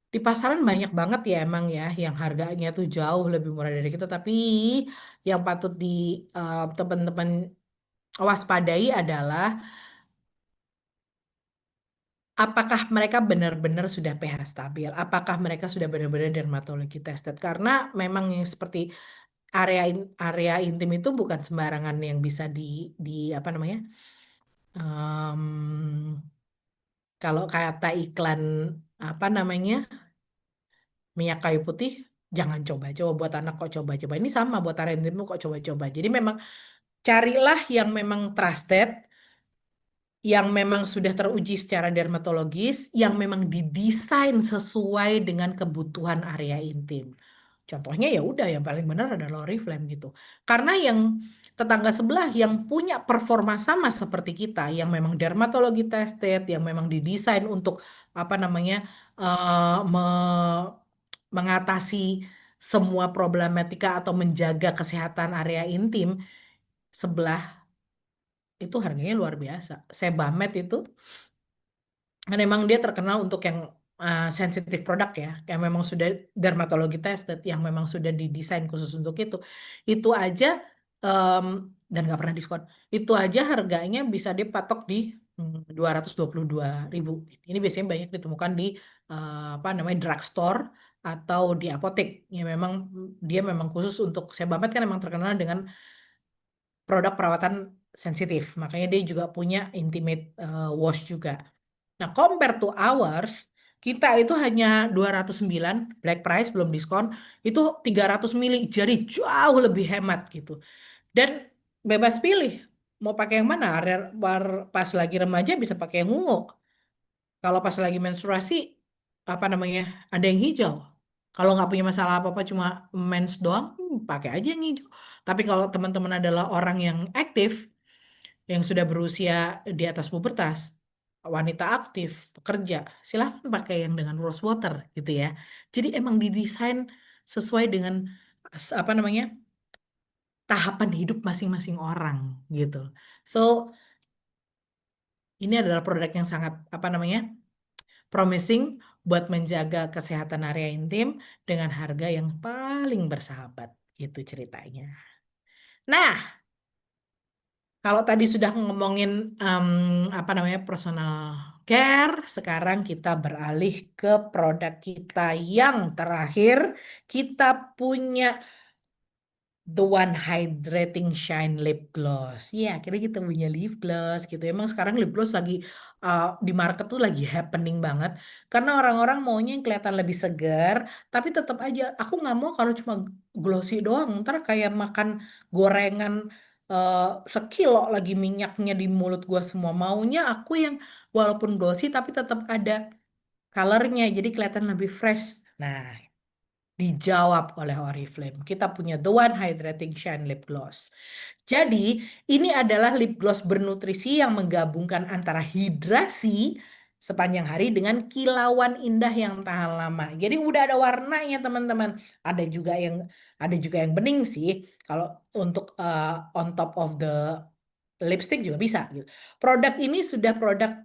S1: di pasaran banyak banget ya emang ya yang harganya tuh jauh lebih murah dari kita tapi yang patut di teman-teman waspadai adalah apakah mereka benar-benar sudah pH stabil? Apakah mereka sudah benar-benar dermatologi tested? Karena memang yang seperti area intim itu bukan sembarangan yang bisa di apa namanya? Em, kalau kata iklan apa namanya? Minyak kayu putih, jangan coba-coba buat anak kok coba-coba. Ini sama buat area intimmu kok coba-coba. Jadi memang carilah yang memang trusted, yang memang sudah teruji secara dermatologis, yang memang didesain sesuai dengan kebutuhan area intim. Contohnya ya udah yang paling benar adalah Oriflame gitu. Karena yang tetangga sebelah yang punya performa sama seperti kita, yang memang dermatologi tested, yang memang didesain untuk apa namanya mengatasi semua problematika atau menjaga kesehatan area intim sebelah itu harganya luar biasa. Sebamed itu kan emang dia terkenal untuk yang sensitif produk ya, yang memang sudah dermatologi tested, yang memang sudah didesain khusus untuk itu. Itu aja em, dan nggak pernah diskon. Itu aja harganya bisa dipatok di 222.000. Ini biasanya banyak ditemukan di apa namanya drugstore atau di apotek. Ya memang dia memang khusus untuk Sebamed kan memang terkenal dengan produk perawatan sensitif. Makanya dia juga punya intimate wash juga. Nah, compare to ours, kita itu hanya 209 black price belum diskon, itu 300 mili, jadi jauh lebih hemat gitu. Dan bebas pilih mau pakai yang mana. Pas lagi remaja bisa pakai yang ungu. Kalau pas lagi menstruasi, apa namanya, ada yang hijau. Kalau nggak punya masalah apa-apa cuma mens doang, pakai aja yang hijau. Tapi kalau teman-teman adalah orang yang aktif, yang sudah berusia di atas pubertas, wanita aktif, pekerja, silahkan pakai yang dengan rose water gitu ya. Jadi emang didesain sesuai dengan apa namanya tahapan hidup masing-masing orang gitu. So ini adalah produk yang sangat apa namanya promising buat menjaga kesehatan area intim dengan harga yang paling bersahabat gitu ceritanya. Nah, kalau tadi sudah ngomongin apa namanya personal care, sekarang kita beralih ke produk kita yang terakhir. Kita punya The One Hydrating Shine Lip Gloss. Ya, akhirnya kita punya lip gloss gitu. Emang sekarang lip gloss lagi di market tuh lagi happening banget. Karena orang-orang maunya yang kelihatan lebih segar, tapi tetap aja aku nggak mau kalau cuma glossy doang. Ntar kayak makan gorengan eh, sekilo lagi minyaknya di mulut gua semua. Maunya aku yang walaupun glossy tapi tetap ada colornya, jadi kelihatan lebih fresh. Nah, dijawab oleh Oriflame. Kita punya The One Hydrating Shine Lip Gloss. Jadi, ini adalah lip gloss bernutrisi yang menggabungkan antara hidrasi sepanjang hari dengan kilauan indah yang tahan lama. Jadi udah ada warnanya, teman-teman. Ada juga yang ada juga yang bening sih. Kalau untuk on top of the lipstick juga bisa gitu. Produk ini sudah produk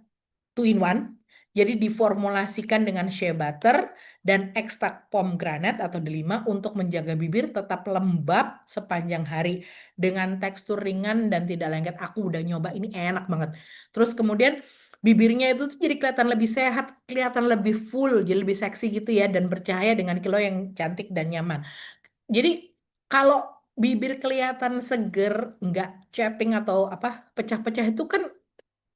S1: two in one. Jadi diformulasikan dengan shea butter dan ekstrak pomegranate atau delima untuk menjaga bibir tetap lembab sepanjang hari dengan tekstur ringan dan tidak lengket. Aku udah nyoba ini enak banget. Terus kemudian bibirnya itu tuh jadi kelihatan lebih sehat, kelihatan lebih full, jadi lebih seksi gitu ya dan bercahaya dengan kilo yang cantik dan nyaman. Jadi kalau bibir kelihatan seger, nggak chapping atau apa pecah-pecah itu kan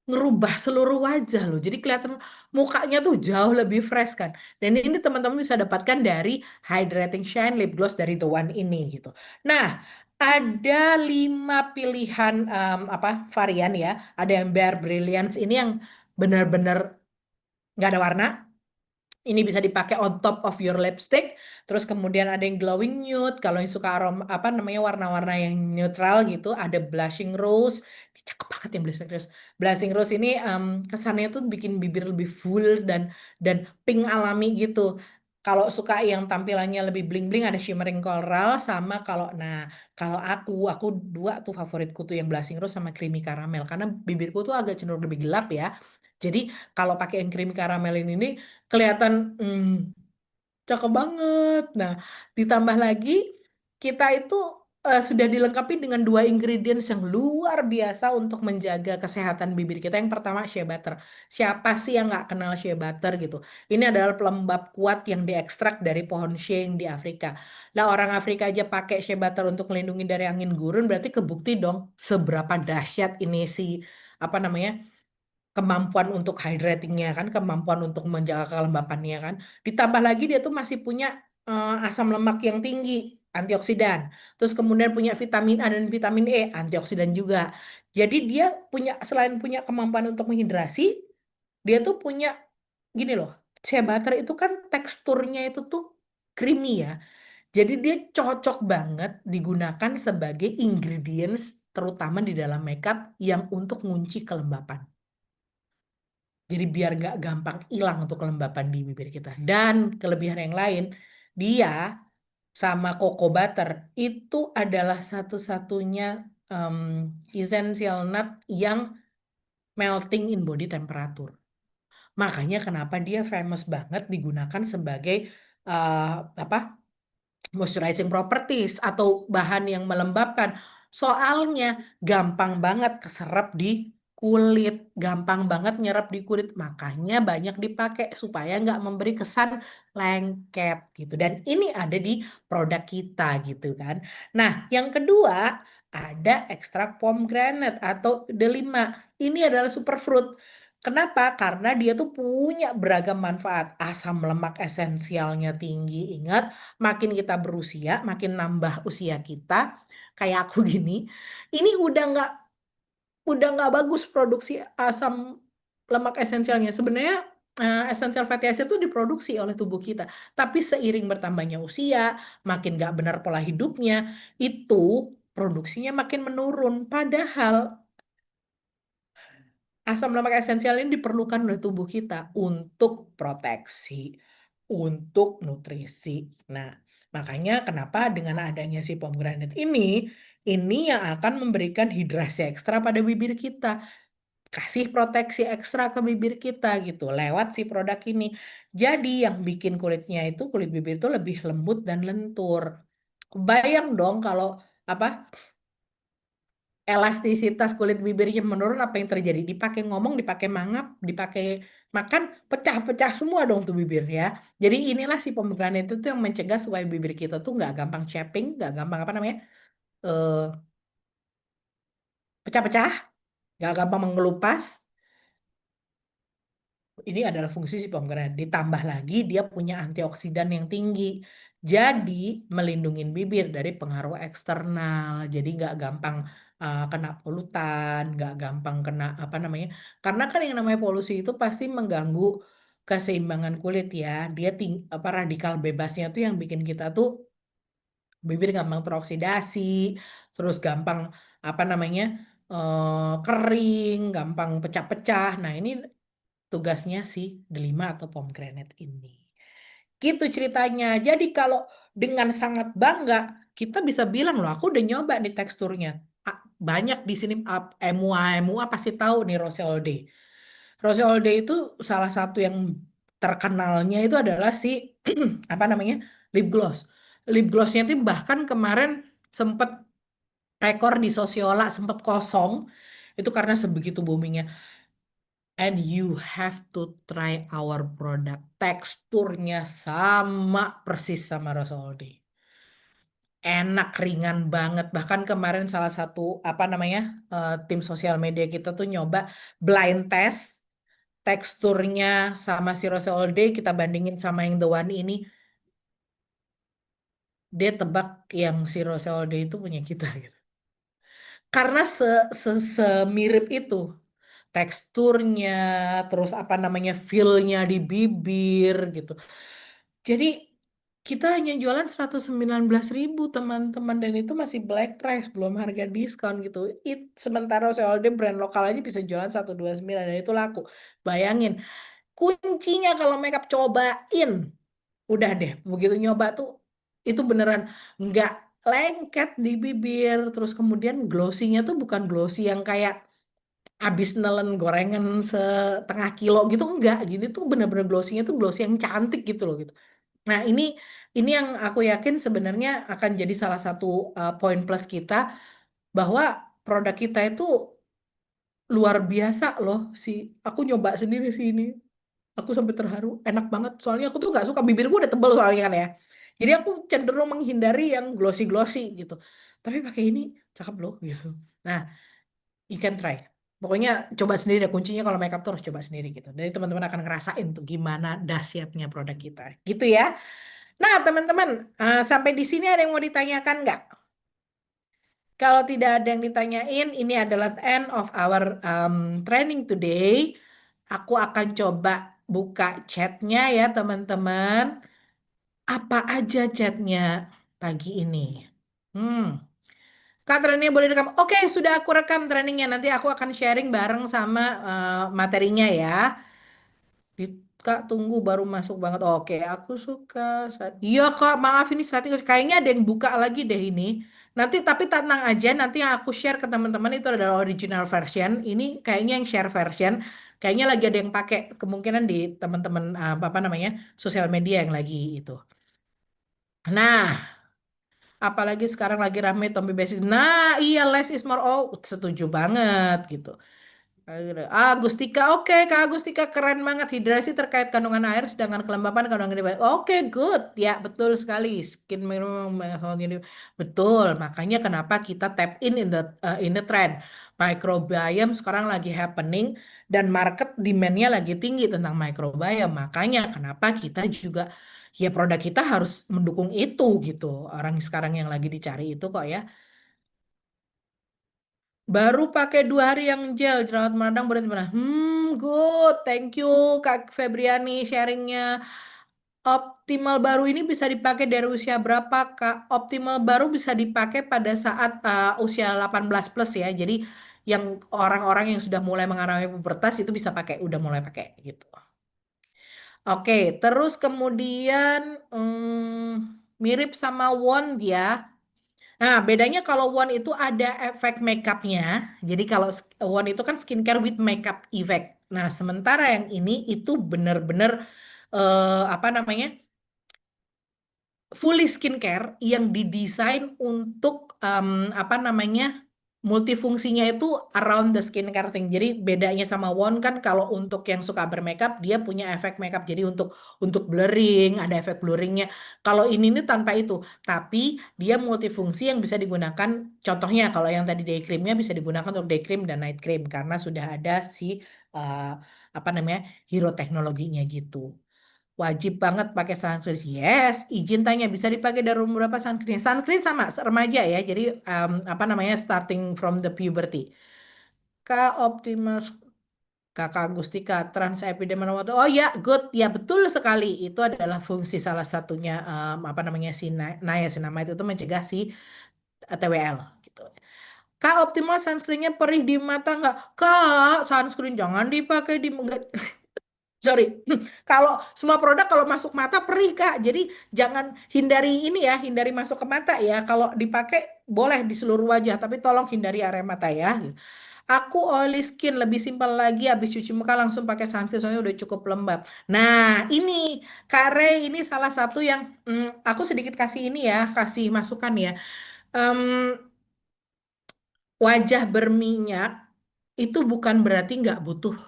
S1: ngerubah seluruh wajah loh. Jadi kelihatan mukanya tuh jauh lebih fresh kan. Dan ini teman-teman bisa dapatkan dari Hydrating Shine Lip Gloss dari The One ini gitu. Nah, ada 5 pilihan apa varian ya. Ada yang Bare Brilliance ini yang benar-benar nggak ada warna. Ini bisa dipakai on top of your lipstick. Terus kemudian ada yang glowing nude. Kalau yang suka aroma apa namanya warna-warna yang neutral gitu, ada blushing rose. Ini cakep banget yang blushing rose. Blushing rose ini kesannya tuh bikin bibir lebih full dan pink alami gitu. Kalau suka yang tampilannya lebih bling-bling ada shimmering coral sama kalau aku dua tuh favoritku tuh yang blushing rose sama creamy caramel karena bibirku tuh agak cenderung lebih gelap ya. Jadi kalau pakai yang creamy caramel ini kelihatan cakep banget. Nah, ditambah lagi kita itu sudah dilengkapi dengan dua ingredients yang luar biasa untuk menjaga kesehatan bibir kita. Yang pertama shea butter. Siapa sih yang nggak kenal shea butter gitu? Ini adalah pelembab kuat yang diekstrak dari pohon shea yang di Afrika. Nah, orang Afrika aja pakai shea butter untuk melindungi dari angin gurun, berarti kebukti dong seberapa dahsyat ini si apa namanya kemampuan untuk hydratingnya kan, kemampuan untuk menjaga kelembapannya kan. Ditambah lagi dia tuh masih punya asam lemak yang tinggi, antioksidan. Terus kemudian punya vitamin A dan vitamin E, antioksidan juga. Jadi dia punya selain punya kemampuan untuk menghidrasi, dia tuh punya gini loh. Shea butter itu kan teksturnya itu tuh creamy ya. Jadi dia cocok banget digunakan sebagai ingredients terutama di dalam makeup yang untuk ngunci kelembapan. Jadi biar nggak gampang hilang tuh kelembapan di bibir kita. Dan kelebihan yang lain, dia sama cocoa butter itu adalah satu-satunya em, essential nut yang melting in body temperature. Makanya kenapa dia famous banget digunakan sebagai eh, apa moisturizing properties atau bahan yang melembabkan. Soalnya gampang banget keserap di kulit, gampang banget nyerap di kulit. Makanya banyak dipakai supaya nggak memberi kesan lengket gitu. Dan ini ada di produk kita gitu kan. Nah, yang kedua ada ekstrak pomegranate atau delima. Ini adalah superfruit. Kenapa? Karena dia tuh punya beragam manfaat. Asam lemak esensialnya tinggi. Ingat, makin kita berusia, makin nambah usia kita, kayak aku gini, ini udah nggak bagus produksi asam lemak esensialnya. Sebenarnya esensial fatty acid itu diproduksi oleh tubuh kita, tapi seiring bertambahnya usia, makin nggak benar pola hidupnya, itu produksinya makin menurun. Padahal asam lemak esensial ini diperlukan oleh tubuh kita untuk proteksi, untuk nutrisi. Nah, makanya kenapa dengan adanya si pomegranate ini yang akan memberikan hidrasi ekstra pada bibir kita, kasih proteksi ekstra ke bibir kita gitu lewat si produk ini. Jadi yang bikin kulit bibir itu lebih lembut dan lentur. Bayang dong kalau apa elastisitas kulit bibirnya menurun, apa yang terjadi? Dipakai ngomong, dipakai mangap, dipakai makan, pecah-pecah semua dong tuh bibir ya. Jadi inilah si pomegranate itu tuh yang mencegah supaya bibir kita tuh nggak gampang chapping, nggak gampang apa namanya, eh, pecah-pecah, nggak gampang mengelupas. Ini adalah fungsi si pomegranate. Ditambah lagi dia punya antioksidan yang tinggi. Jadi melindungi bibir dari pengaruh eksternal. Jadi nggak gampang kena polutan, nggak gampang kena apa namanya. Karena kan yang namanya polusi itu pasti mengganggu keseimbangan kulit ya. Dia apa radikal bebasnya tuh yang bikin kita tuh bibir gampang teroksidasi, terus gampang apa namanya kering, gampang pecah-pecah. Nah ini tugasnya si delima atau pomegranate ini. Gitu ceritanya. Jadi kalau dengan sangat bangga kita bisa bilang loh, aku udah nyoba nih teksturnya. Banyak di sini MUA pasti tahu nih Rose All Day. Rose All Day itu salah satu yang terkenalnya itu adalah si apa namanya lip gloss. Lip glossnya itu bahkan kemarin sempet rekor di Sosiola sempet kosong. Itu karena sebegitu boomingnya. And you have to try our product. Teksturnya sama persis sama Rosoldi. Enak, ringan banget. Bahkan kemarin salah satu apa namanya tim sosial media kita tuh nyoba blind test teksturnya sama si Rosoldi kita bandingin sama yang the one ini. Dia tebak yang si Rosoldi itu punya kita gitu. Karena semirip itu teksturnya, terus apa namanya feel-nya di bibir gitu. Jadi kita hanya jualan 119.000 teman-teman dan itu masih black price, belum harga diskon gitu. Sementara Oseolde brand lokal aja bisa jualan 129 dan itu laku. Bayangin, kuncinya kalau makeup cobain. Udah deh, begitu nyoba tuh itu beneran nggak lengket di bibir. Terus kemudian glossy-nya tuh bukan glossy yang kayak abis nelen gorengan setengah kilo gitu enggak gitu tuh bener-bener glossy-nya tuh glossy yang cantik gitu loh gitu. Nah, ini yang aku yakin sebenarnya akan jadi salah satu poin plus kita bahwa produk kita itu luar biasa loh sih. Aku nyoba sendiri sih ini. Aku sampai terharu, enak banget. Soalnya aku tuh nggak suka bibirku udah tebel soalnya kan ya. Jadi aku cenderung menghindari yang glossy-glossy gitu. Tapi pakai ini cakep loh gitu. Nah, you can try. Pokoknya coba sendiri deh kuncinya kalau makeup tuh harus coba sendiri gitu. Jadi teman-teman akan ngerasain tuh gimana dahsyatnya produk kita. Gitu ya. Nah, teman-teman, sampai di sini ada yang mau ditanyakan nggak? Kalau tidak ada yang ditanyain, ini adalah end of our training today. Aku akan coba buka chatnya ya, teman-teman. Apa aja chatnya pagi ini? Hmm. Kak, trainingnya boleh direkam. Oke, sudah aku rekam trainingnya. Nanti aku akan sharing bareng sama materinya ya. Kak, tunggu baru masuk banget. Oke, aku suka. Iya Kak, maaf ini strategi. Kayaknya ada yang buka lagi deh ini. Nanti tapi tenang aja, nanti yang aku share ke teman-teman itu adalah original version. Ini kayaknya yang share version. Kayaknya lagi ada yang pakai kemungkinan di teman-teman apa namanya sosial media yang lagi itu. Nah, apalagi sekarang lagi rame Tommy Basis. Nah, iya less is more. Oh, setuju banget gitu. Ah, Agustika, oke Kak Agustika keren banget. Hidrasi terkait kandungan air, sedangkan kelembapan kandungan ini. Oke, good. Ya, betul sekali. Skin minimum ini betul. Makanya kenapa kita tap in the trend. Microbiome sekarang lagi happening dan market demand-nya lagi tinggi tentang microbiome. Makanya kenapa kita juga ya produk kita harus mendukung itu gitu. Orang sekarang yang lagi dicari itu kok ya. Baru pakai 2 hari yang gel, jerawat meradang baru gimana? Good. Thank you Kak Febriani sharingnya. Optimal baru ini bisa dipakai dari usia berapa, Kak? Optimal baru bisa dipakai pada saat usia 18 plus ya. Jadi yang orang-orang yang sudah mulai mengalami pubertas itu bisa pakai, udah mulai pakai gitu. Oke, terus kemudian mirip sama wand ya. Nah, bedanya kalau one itu ada efek makeupnya. Jadi kalau one itu kan skincare with makeup effect. Nah, sementara yang ini itu benar-benar apa namanya? Fully skincare yang didesain untuk apa namanya? Multifungsinya itu around the skincare thing. Jadi bedanya sama Won kan kalau untuk yang suka bermakeup dia punya efek makeup. Jadi untuk blurring ada efek blurringnya. Kalau ini tanpa itu, tapi dia multifungsi yang bisa digunakan. Contohnya kalau yang tadi day creamnya bisa digunakan untuk day cream dan night cream karena sudah ada si eh, apa namanya hero teknologinya gitu. Wajib banget pakai sunscreen. Yes, izin tanya bisa dipakai dari umur berapa sunscreen? Sunscreen sama remaja ya. Jadi apa namanya starting from the puberty. Kak Optimus Kakak Agustika trans epidermolysis. Oh ya, good. Ya betul sekali. Itu adalah fungsi salah satunya apa namanya si niacinamide itu mencegah si TWL gitu. Kak optimal sunscreennya perih di mata nggak? Kak, sunscreen jangan dipakai di sorry, kalau semua produk kalau masuk mata perih Kak. Jadi jangan hindari ini ya, hindari masuk ke mata ya. Kalau dipakai boleh di seluruh wajah, tapi tolong hindari area mata ya. Aku oily skin lebih simpel lagi habis cuci muka langsung pakai sunscreen soalnya udah cukup lembab. Nah, ini Kak Rey ini salah satu yang aku sedikit kasih ini ya, kasih masukan ya. Em, wajah berminyak itu bukan berarti nggak butuh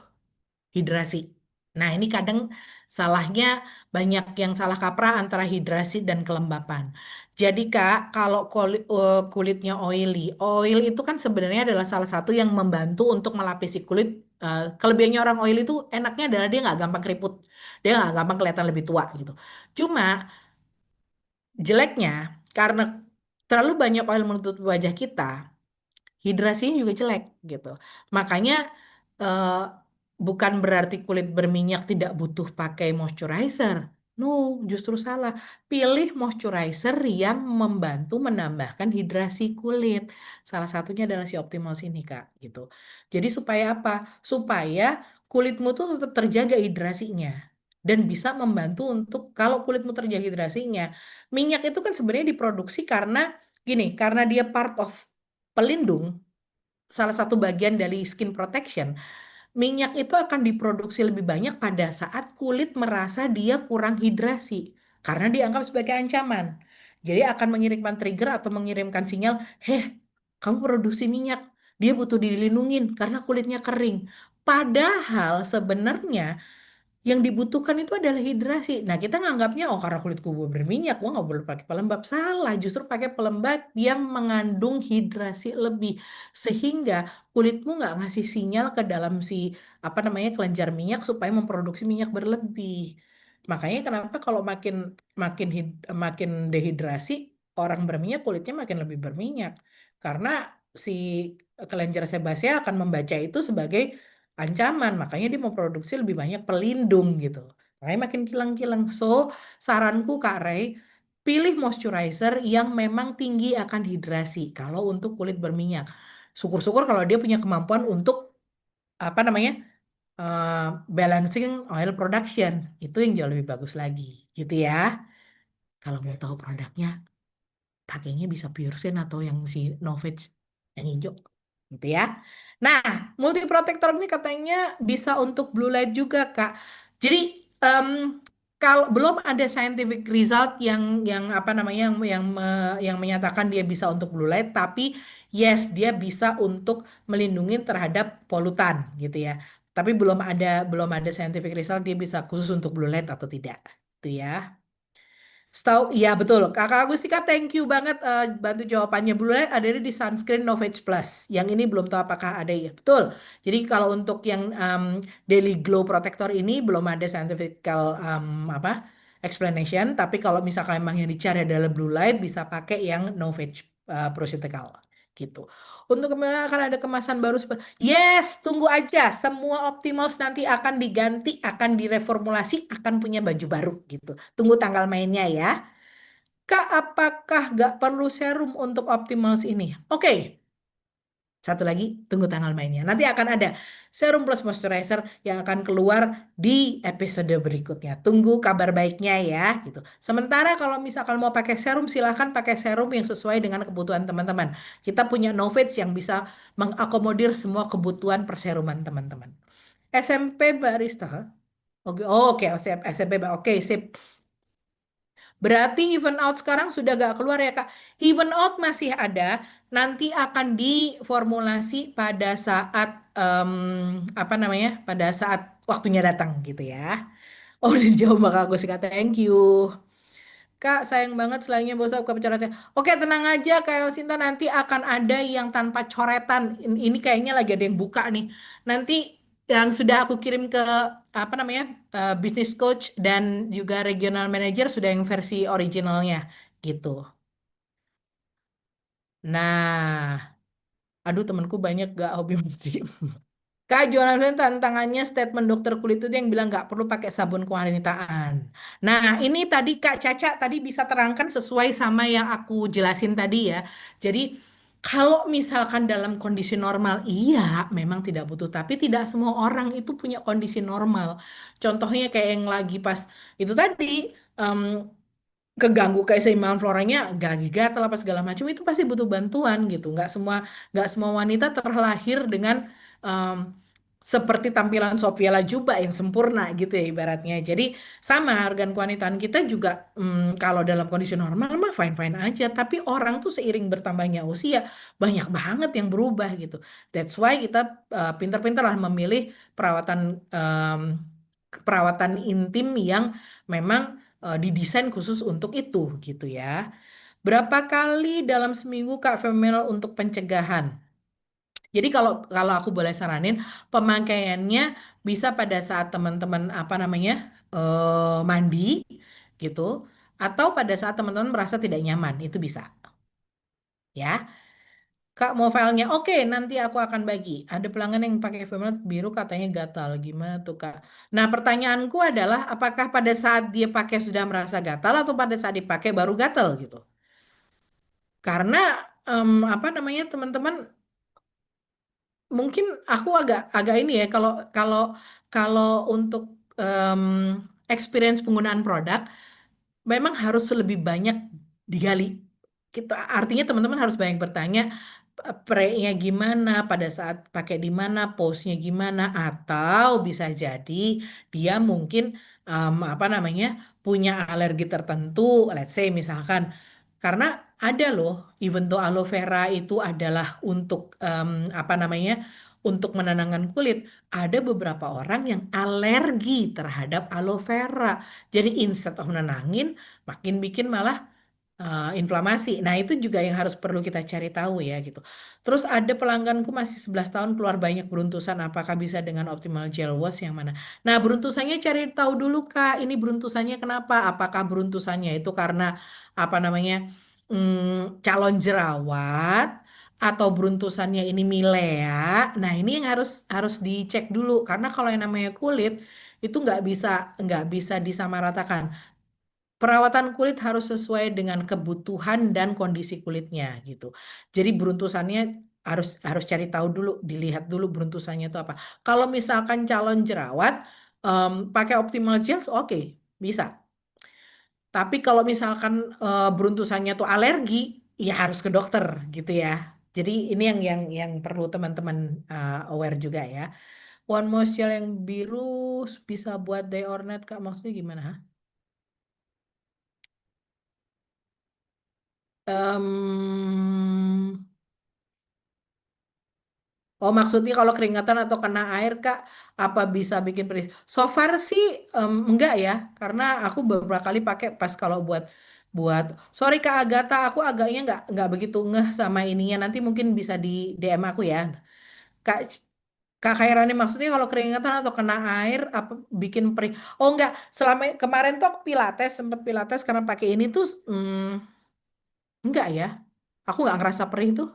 S1: hidrasi. Nah, ini kadang salahnya banyak yang salah kaprah antara hidrasi dan kelembapan. Jadi, Kak, kalau kulitnya oily, oil itu kan sebenarnya adalah salah satu yang membantu untuk melapisi kulit. Kelebihannya orang oily itu enaknya adalah dia nggak gampang keriput, dia nggak gampang kelihatan lebih tua gitu. Cuma jeleknya karena terlalu banyak oil menutup wajah kita, hidrasinya juga jelek gitu. Makanya eh, bukan berarti kulit berminyak tidak butuh pakai moisturizer. No, justru salah. Pilih moisturizer yang membantu menambahkan hidrasi kulit. Salah satunya adalah si Optimal sini, Kak, gitu. Jadi supaya apa? Supaya kulitmu tuh tetap terjaga hidrasinya dan bisa membantu untuk kalau kulitmu terjaga hidrasinya. Minyak itu kan sebenarnya diproduksi karena gini, karena dia part of pelindung, salah satu bagian dari skin protection, minyak itu akan diproduksi lebih banyak pada saat kulit merasa dia kurang hidrasi. karena dianggap sebagai ancaman. Jadi akan mengirimkan trigger atau mengirimkan sinyal, heh, kamu produksi minyak, dia butuh dilindungin karena kulitnya kering. Padahal sebenarnya yang dibutuhkan itu adalah hidrasi. Nah, kita nganggapnya, oh karena kulitku berminyak, gua nggak boleh pakai pelembab. Salah, justru pakai pelembab yang mengandung hidrasi lebih. Sehingga kulitmu nggak ngasih sinyal ke dalam si, apa namanya, kelenjar minyak supaya memproduksi minyak berlebih. Makanya kenapa kalau makin makin makin dehidrasi, orang berminyak kulitnya makin lebih berminyak. Karena si kelenjar sebasea akan membaca itu sebagai ancaman, makanya dia memproduksi lebih banyak pelindung gitu. Makanya makin kilang-kilang. So, saranku Kak Ray, pilih moisturizer yang memang tinggi akan hidrasi kalau untuk kulit berminyak. Syukur-syukur kalau dia punya kemampuan untuk apa namanya? eh, balancing oil production. Itu yang jauh lebih bagus lagi, gitu ya. Kalau mau tahu produknya, pakainya bisa Puresen atau yang si Novage yang hijau gitu ya. Nah, multi protector ini katanya bisa untuk blue light juga, Kak. Jadi em, kalau belum ada scientific result yang apa namanya yang menyatakan dia bisa untuk blue light, tapi yes dia bisa untuk melindungi terhadap polutan gitu ya. Tapi belum ada scientific result dia bisa khusus untuk blue light atau tidak. Itu ya. Setahu, iya betul. Kakak Agustika, thank you banget bantu jawabannya. Blue Light ada di sunscreen Novage Plus. Yang ini belum tahu apakah ada ya. Betul. Jadi kalau untuk yang Daily Glow Protector ini belum ada scientific apa explanation. Tapi kalau misalkan emang yang dicari adalah Blue Light, bisa pakai yang Novage Proceutical gitu. Untuk kemudian akan ada kemasan baru seperti yes, tunggu aja. Semua Optimals nanti akan diganti, akan direformulasi, akan punya baju baru gitu. Tunggu tanggal mainnya ya. Kak, apakah nggak perlu serum untuk Optimals ini? Oke, satu lagi, tunggu tanggal mainnya. Nanti akan ada serum plus moisturizer yang akan keluar di episode berikutnya. Tunggu kabar baiknya ya, gitu. Sementara kalau misalkan mau pakai serum, silahkan pakai serum yang sesuai dengan kebutuhan teman-teman. Kita punya Novage yang bisa mengakomodir semua kebutuhan perseruman teman-teman. SMP barista. Oke, oh, oke, SMP, oke, sip. Berarti even out sekarang sudah gak keluar ya Kak. Even out masih ada, nanti akan diformulasi pada saat apa namanya? Pada saat waktunya datang gitu ya. Oh, udah dijawab Mbak Kak Gusika, thank you. Kak, sayang banget selainnya bos aku coretnya. Oke, tenang aja Kak Elsinta, nanti akan ada yang tanpa coretan. Ini kayaknya lagi ada yang buka nih. Nanti yang sudah aku kirim ke apa namanya business coach dan juga regional manager sudah yang versi originalnya gitu. Nah, aduh temanku banyak gak hobi musik. Kak Jonathan tantangannya statement dokter kulit itu yang bilang nggak perlu pakai sabun kewanitaan. Nah, ini tadi Kak Caca tadi bisa terangkan sesuai sama yang aku jelasin tadi ya. Jadi kalau misalkan dalam kondisi normal, iya memang tidak butuh. Tapi tidak semua orang itu punya kondisi normal. Contohnya kayak yang lagi pas itu tadi em, keganggu keseimbangan floranya gatal apa segala macam itu pasti butuh bantuan gitu nggak semua wanita terlahir dengan em, seperti tampilan Sophia Latjuba yang sempurna gitu ya ibaratnya jadi sama organ kewanitaan kita juga kalau dalam kondisi normal mah fine fine aja tapi orang tuh seiring bertambahnya usia banyak banget yang berubah gitu that's why kita pintar-pintar lah memilih perawatan perawatan intim yang memang didesain khusus untuk itu gitu ya. Berapa kali dalam seminggu Kak Femil untuk pencegahan? Jadi kalau kalau aku boleh saranin, pemakaiannya bisa pada saat teman-teman apa namanya mandi gitu, atau pada saat teman-teman merasa tidak nyaman itu bisa ya. Kak mau filenya? Oke, nanti aku akan bagi. Ada pelanggan yang pakai Femil biru katanya gatal. Gimana tuh Kak? Nah pertanyaanku adalah apakah pada saat dia pakai sudah merasa gatal atau pada saat dipakai baru gatal gitu? Karena apa namanya teman-teman mungkin aku agak agak ini ya kalau kalau kalau untuk em, experience penggunaan produk memang harus lebih banyak digali. Kita artinya teman-teman harus banyak bertanya pre-nya gimana, pada saat pakai di mana, pose-nya gimana, atau bisa jadi dia mungkin apa namanya punya alergi tertentu, let's say misalkan, karena ada loh, even though aloe vera itu adalah untuk apa namanya, untuk menenangkan kulit, ada beberapa orang yang alergi terhadap aloe vera. Jadi instead of menenangin, makin bikin malah inflamasi. Nah, itu juga yang harus perlu kita cari tahu ya gitu. Terus ada pelangganku masih 11 tahun keluar banyak beruntusan, apakah bisa dengan optimal gel wash yang mana? Nah, beruntusannya cari tahu dulu Kak, ini beruntusannya kenapa? Apakah beruntusannya itu karena apa namanya? Calon jerawat atau beruntusannya ini milea? Nah, ini yang harus harus dicek dulu karena kalau yang namanya kulit itu nggak bisa disamaratakan. Perawatan kulit harus sesuai dengan kebutuhan dan kondisi kulitnya gitu. Jadi beruntusannya harus harus cari tahu dulu, dilihat dulu beruntusannya itu apa. Kalau misalkan calon jerawat pakai optimal gels, oke, bisa. Tapi kalau misalkan beruntusannya tuh alergi, ya harus ke dokter gitu ya. Jadi ini yang perlu teman-teman aware juga ya. One Moisture yang biru bisa buat day or night Kak, maksudnya gimana? Em, oh maksudnya kalau keringatan atau kena air Kak, apa bisa bikin perih? So far sih enggak ya, karena aku beberapa kali pakai pas kalau buat buat. Sorry Kak Agatha, aku agaknya nggak begitu ngeh sama ininya. Nanti mungkin bisa di DM aku ya. Kak Kak Khairani maksudnya kalau keringatan atau kena air apa bikin perih? Oh enggak, selama kemarin tuh aku pilates sempet pilates karena pakai ini tuh enggak ya. Aku nggak ngerasa perih tuh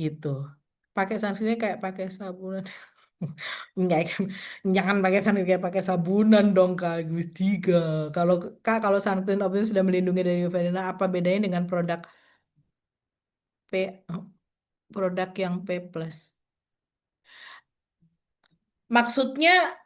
S1: gitu. Pakai sunscreen kayak pakai sabunan. Enggak kan. Jangan pakai sunscreen kayak pakai sabunan dong Kak Gustika. Kalau Kak kalau sunscreen option sudah melindungi dari UV, nah apa bedanya dengan P produk yang P+. Maksudnya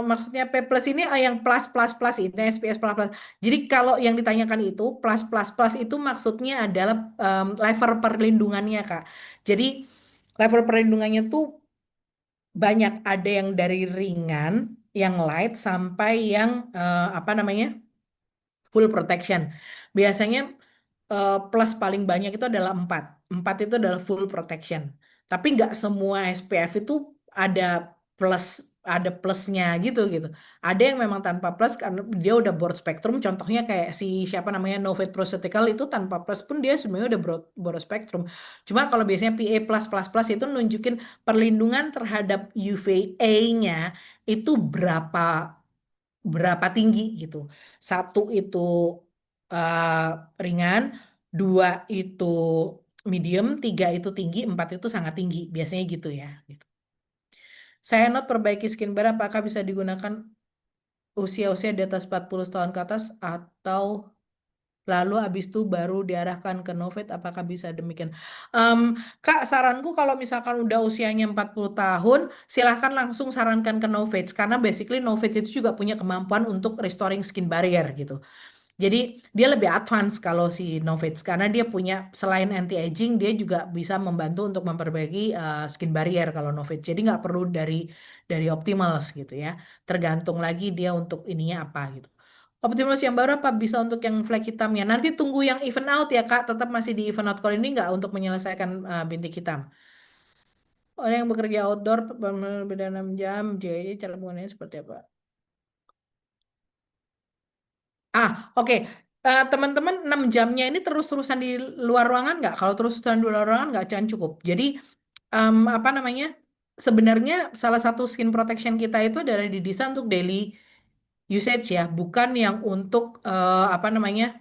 S1: maksudnya P plus ini yang plus plus plus ini SPS plus plus. Jadi kalau yang ditanyakan itu plus plus plus itu maksudnya adalah level perlindungannya Kak. Jadi level perlindungannya tuh banyak, ada yang dari ringan, yang light sampai yang apa namanya? Full protection. Biasanya plus paling banyak itu adalah 4. 4 itu adalah full protection. Tapi nggak semua SPF itu ada plus ada plusnya gitu gitu. Ada yang memang tanpa plus karena dia udah broad spectrum. Contohnya kayak si siapa namanya Novate Proceutical itu tanpa plus pun dia sebenarnya udah broad spectrum. Cuma kalau biasanya PA plus plus plus itu nunjukin perlindungan terhadap UVA-nya itu berapa berapa tinggi gitu. Satu itu eh, ringan, dua itu medium, tiga itu tinggi, empat itu sangat tinggi. Biasanya gitu ya. Gitu. Saya not perbaiki skincare apakah bisa digunakan usia-usia di atas 40 tahun ke atas atau lalu habis itu baru diarahkan ke Novate, apakah bisa demikian? Em, Kak, saranku kalau misalkan udah usianya 40 tahun, silahkan langsung sarankan ke Novate. Karena basically Novate itu juga punya kemampuan untuk restoring skin barrier gitu. Jadi dia lebih advance kalau si Novate karena dia punya selain anti aging dia juga bisa membantu untuk memperbaiki skin barrier kalau Novate. Jadi nggak perlu dari Optimals gitu ya. Tergantung lagi dia untuk ininya apa gitu. Optimals yang baru apa bisa untuk yang flek hitamnya? Nanti tunggu yang even out ya Kak. Tetap masih di even out kalau ini nggak untuk menyelesaikan bintik hitam. Orang yang bekerja outdoor berbeda 6 jam, jadi cara menggunakannya seperti apa? Oke. Teman-teman 6 jamnya ini terus-terusan di luar ruangan nggak? Kalau terus-terusan di luar ruangan nggak jangan cukup. Jadi apa namanya? Sebenarnya salah satu skin protection kita itu adalah didesain untuk daily usage ya, bukan yang untuk apa namanya?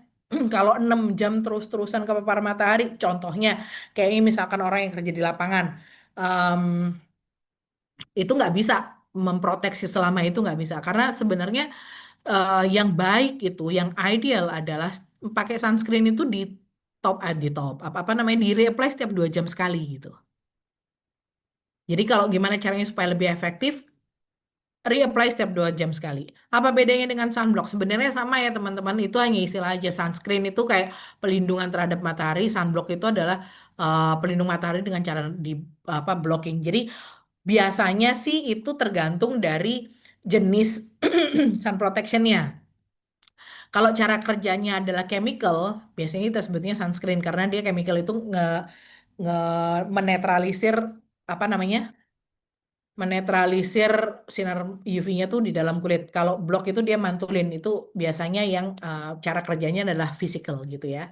S1: Kalau 6 jam terus-terusan kepapar matahari, contohnya kayak ini misalkan orang yang kerja di lapangan, em, itu nggak bisa memproteksi selama itu nggak bisa karena sebenarnya yang baik itu, yang ideal adalah pakai sunscreen itu di top apa apa namanya di reapply setiap 2 jam sekali gitu. Jadi kalau gimana caranya supaya lebih efektif, reapply setiap 2 jam sekali. Apa bedanya dengan sunblock? Sebenarnya sama ya teman-teman, itu hanya istilah aja. Sunscreen itu kayak pelindungan terhadap matahari, sunblock itu adalah pelindung matahari dengan cara di apa blocking. Jadi biasanya sih itu tergantung dari jenis sun protectionnya. Kalau cara kerjanya adalah chemical, biasanya kita sebutnya sunscreen karena dia chemical itu nge menetralisir apa namanya? Menetralisir sinar UV-nya tuh di dalam kulit. Kalau blok itu dia mantulin, itu biasanya yang cara kerjanya adalah physical gitu ya.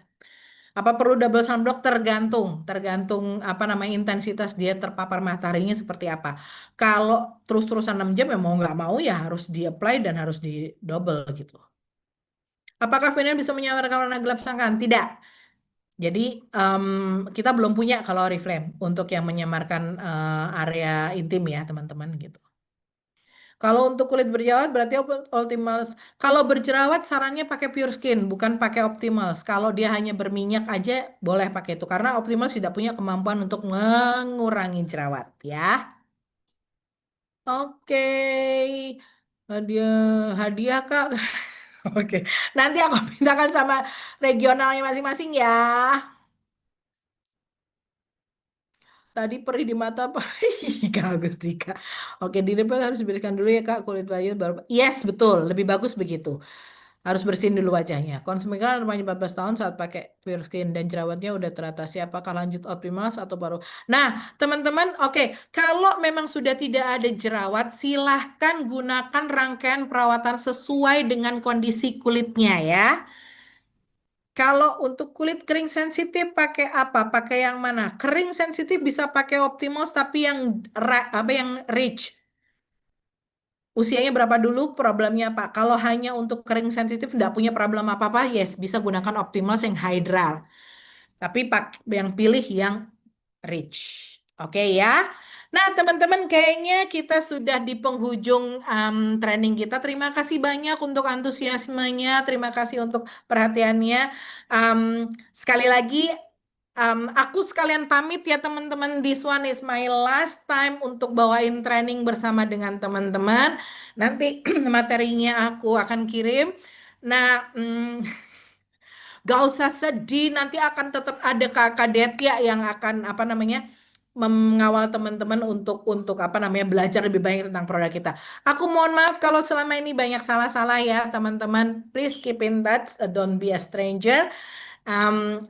S1: Apa perlu double sunblock? Tergantung, tergantung apa namanya intensitas dia terpapar mataharinya seperti apa. Kalau terus-terusan 6 jam ya mau nggak mau ya harus di apply dan harus di double gitu. Apakah vinyl bisa menyamarkan warna gelap sangkaan? Tidak. Jadi kita belum punya kalau Oriflame untuk yang menyamarkan area intim ya teman-teman gitu. Kalau untuk kulit berjerawat berarti Optimals. Kalau berjerawat sarannya pakai Pure Skin, bukan pakai Optimals. Kalau dia hanya berminyak aja boleh pakai itu karena Optimals tidak punya kemampuan untuk mengurangi jerawat ya. Oke. Hadiah Kak. Oke. Nanti aku mintakan sama regionalnya masing-masing ya. Tadi perih di mata apa? Ih, Kak Agustika. Oke, di depan harus dibersihkan dulu ya Kak kulit wajah baru. Yes, betul. Lebih bagus begitu. Harus bersihin dulu wajahnya. Konsumsikan remaja 14 tahun saat pakai Pure Skin dan jerawatnya udah teratasi. Apakah lanjut Optimals atau baru? Nah, teman-teman, oke. Kalau memang sudah tidak ada jerawat, silahkan gunakan rangkaian perawatan sesuai dengan kondisi kulitnya ya. Kalau untuk kulit kering sensitif pakai apa? Pakai yang mana? Kering sensitif bisa pakai Optimals tapi yang apa yang rich. Usianya berapa dulu? Problemnya apa? Kalau hanya untuk kering sensitif tidak punya problem apa-apa, yes, bisa gunakan Optimals yang Hydra. Tapi yang pilih yang rich. Oke ya. Nah, teman-teman, kayaknya kita sudah di penghujung training kita. Terima kasih banyak untuk antusiasmenya, terima kasih untuk perhatiannya. Em, Sekali lagi, aku sekalian pamit ya teman-teman. This one is my last time untuk bawain training bersama dengan teman-teman. Nanti materinya aku akan kirim. Nah, gak usah sedih, nanti akan tetap ada kakak Detya yang akan apa namanya mengawal teman-teman untuk apa namanya belajar lebih banyak tentang produk kita. Aku mohon maaf kalau selama ini banyak salah-salah ya teman-teman. Please keep in touch, don't be a stranger.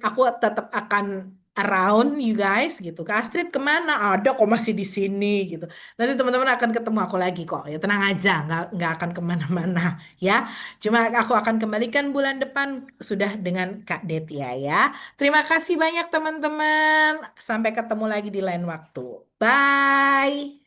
S1: Aku tetap akan around you guys gitu. Kak Astrid kemana? Ada kok masih di sini gitu. Nanti teman-teman akan ketemu aku lagi kok. Ya tenang aja, nggak akan kemana-mana ya. Cuma aku akan kembalikan bulan depan sudah dengan Kak Detia ya. Terima kasih banyak teman-teman. Sampai ketemu lagi di lain waktu. Bye.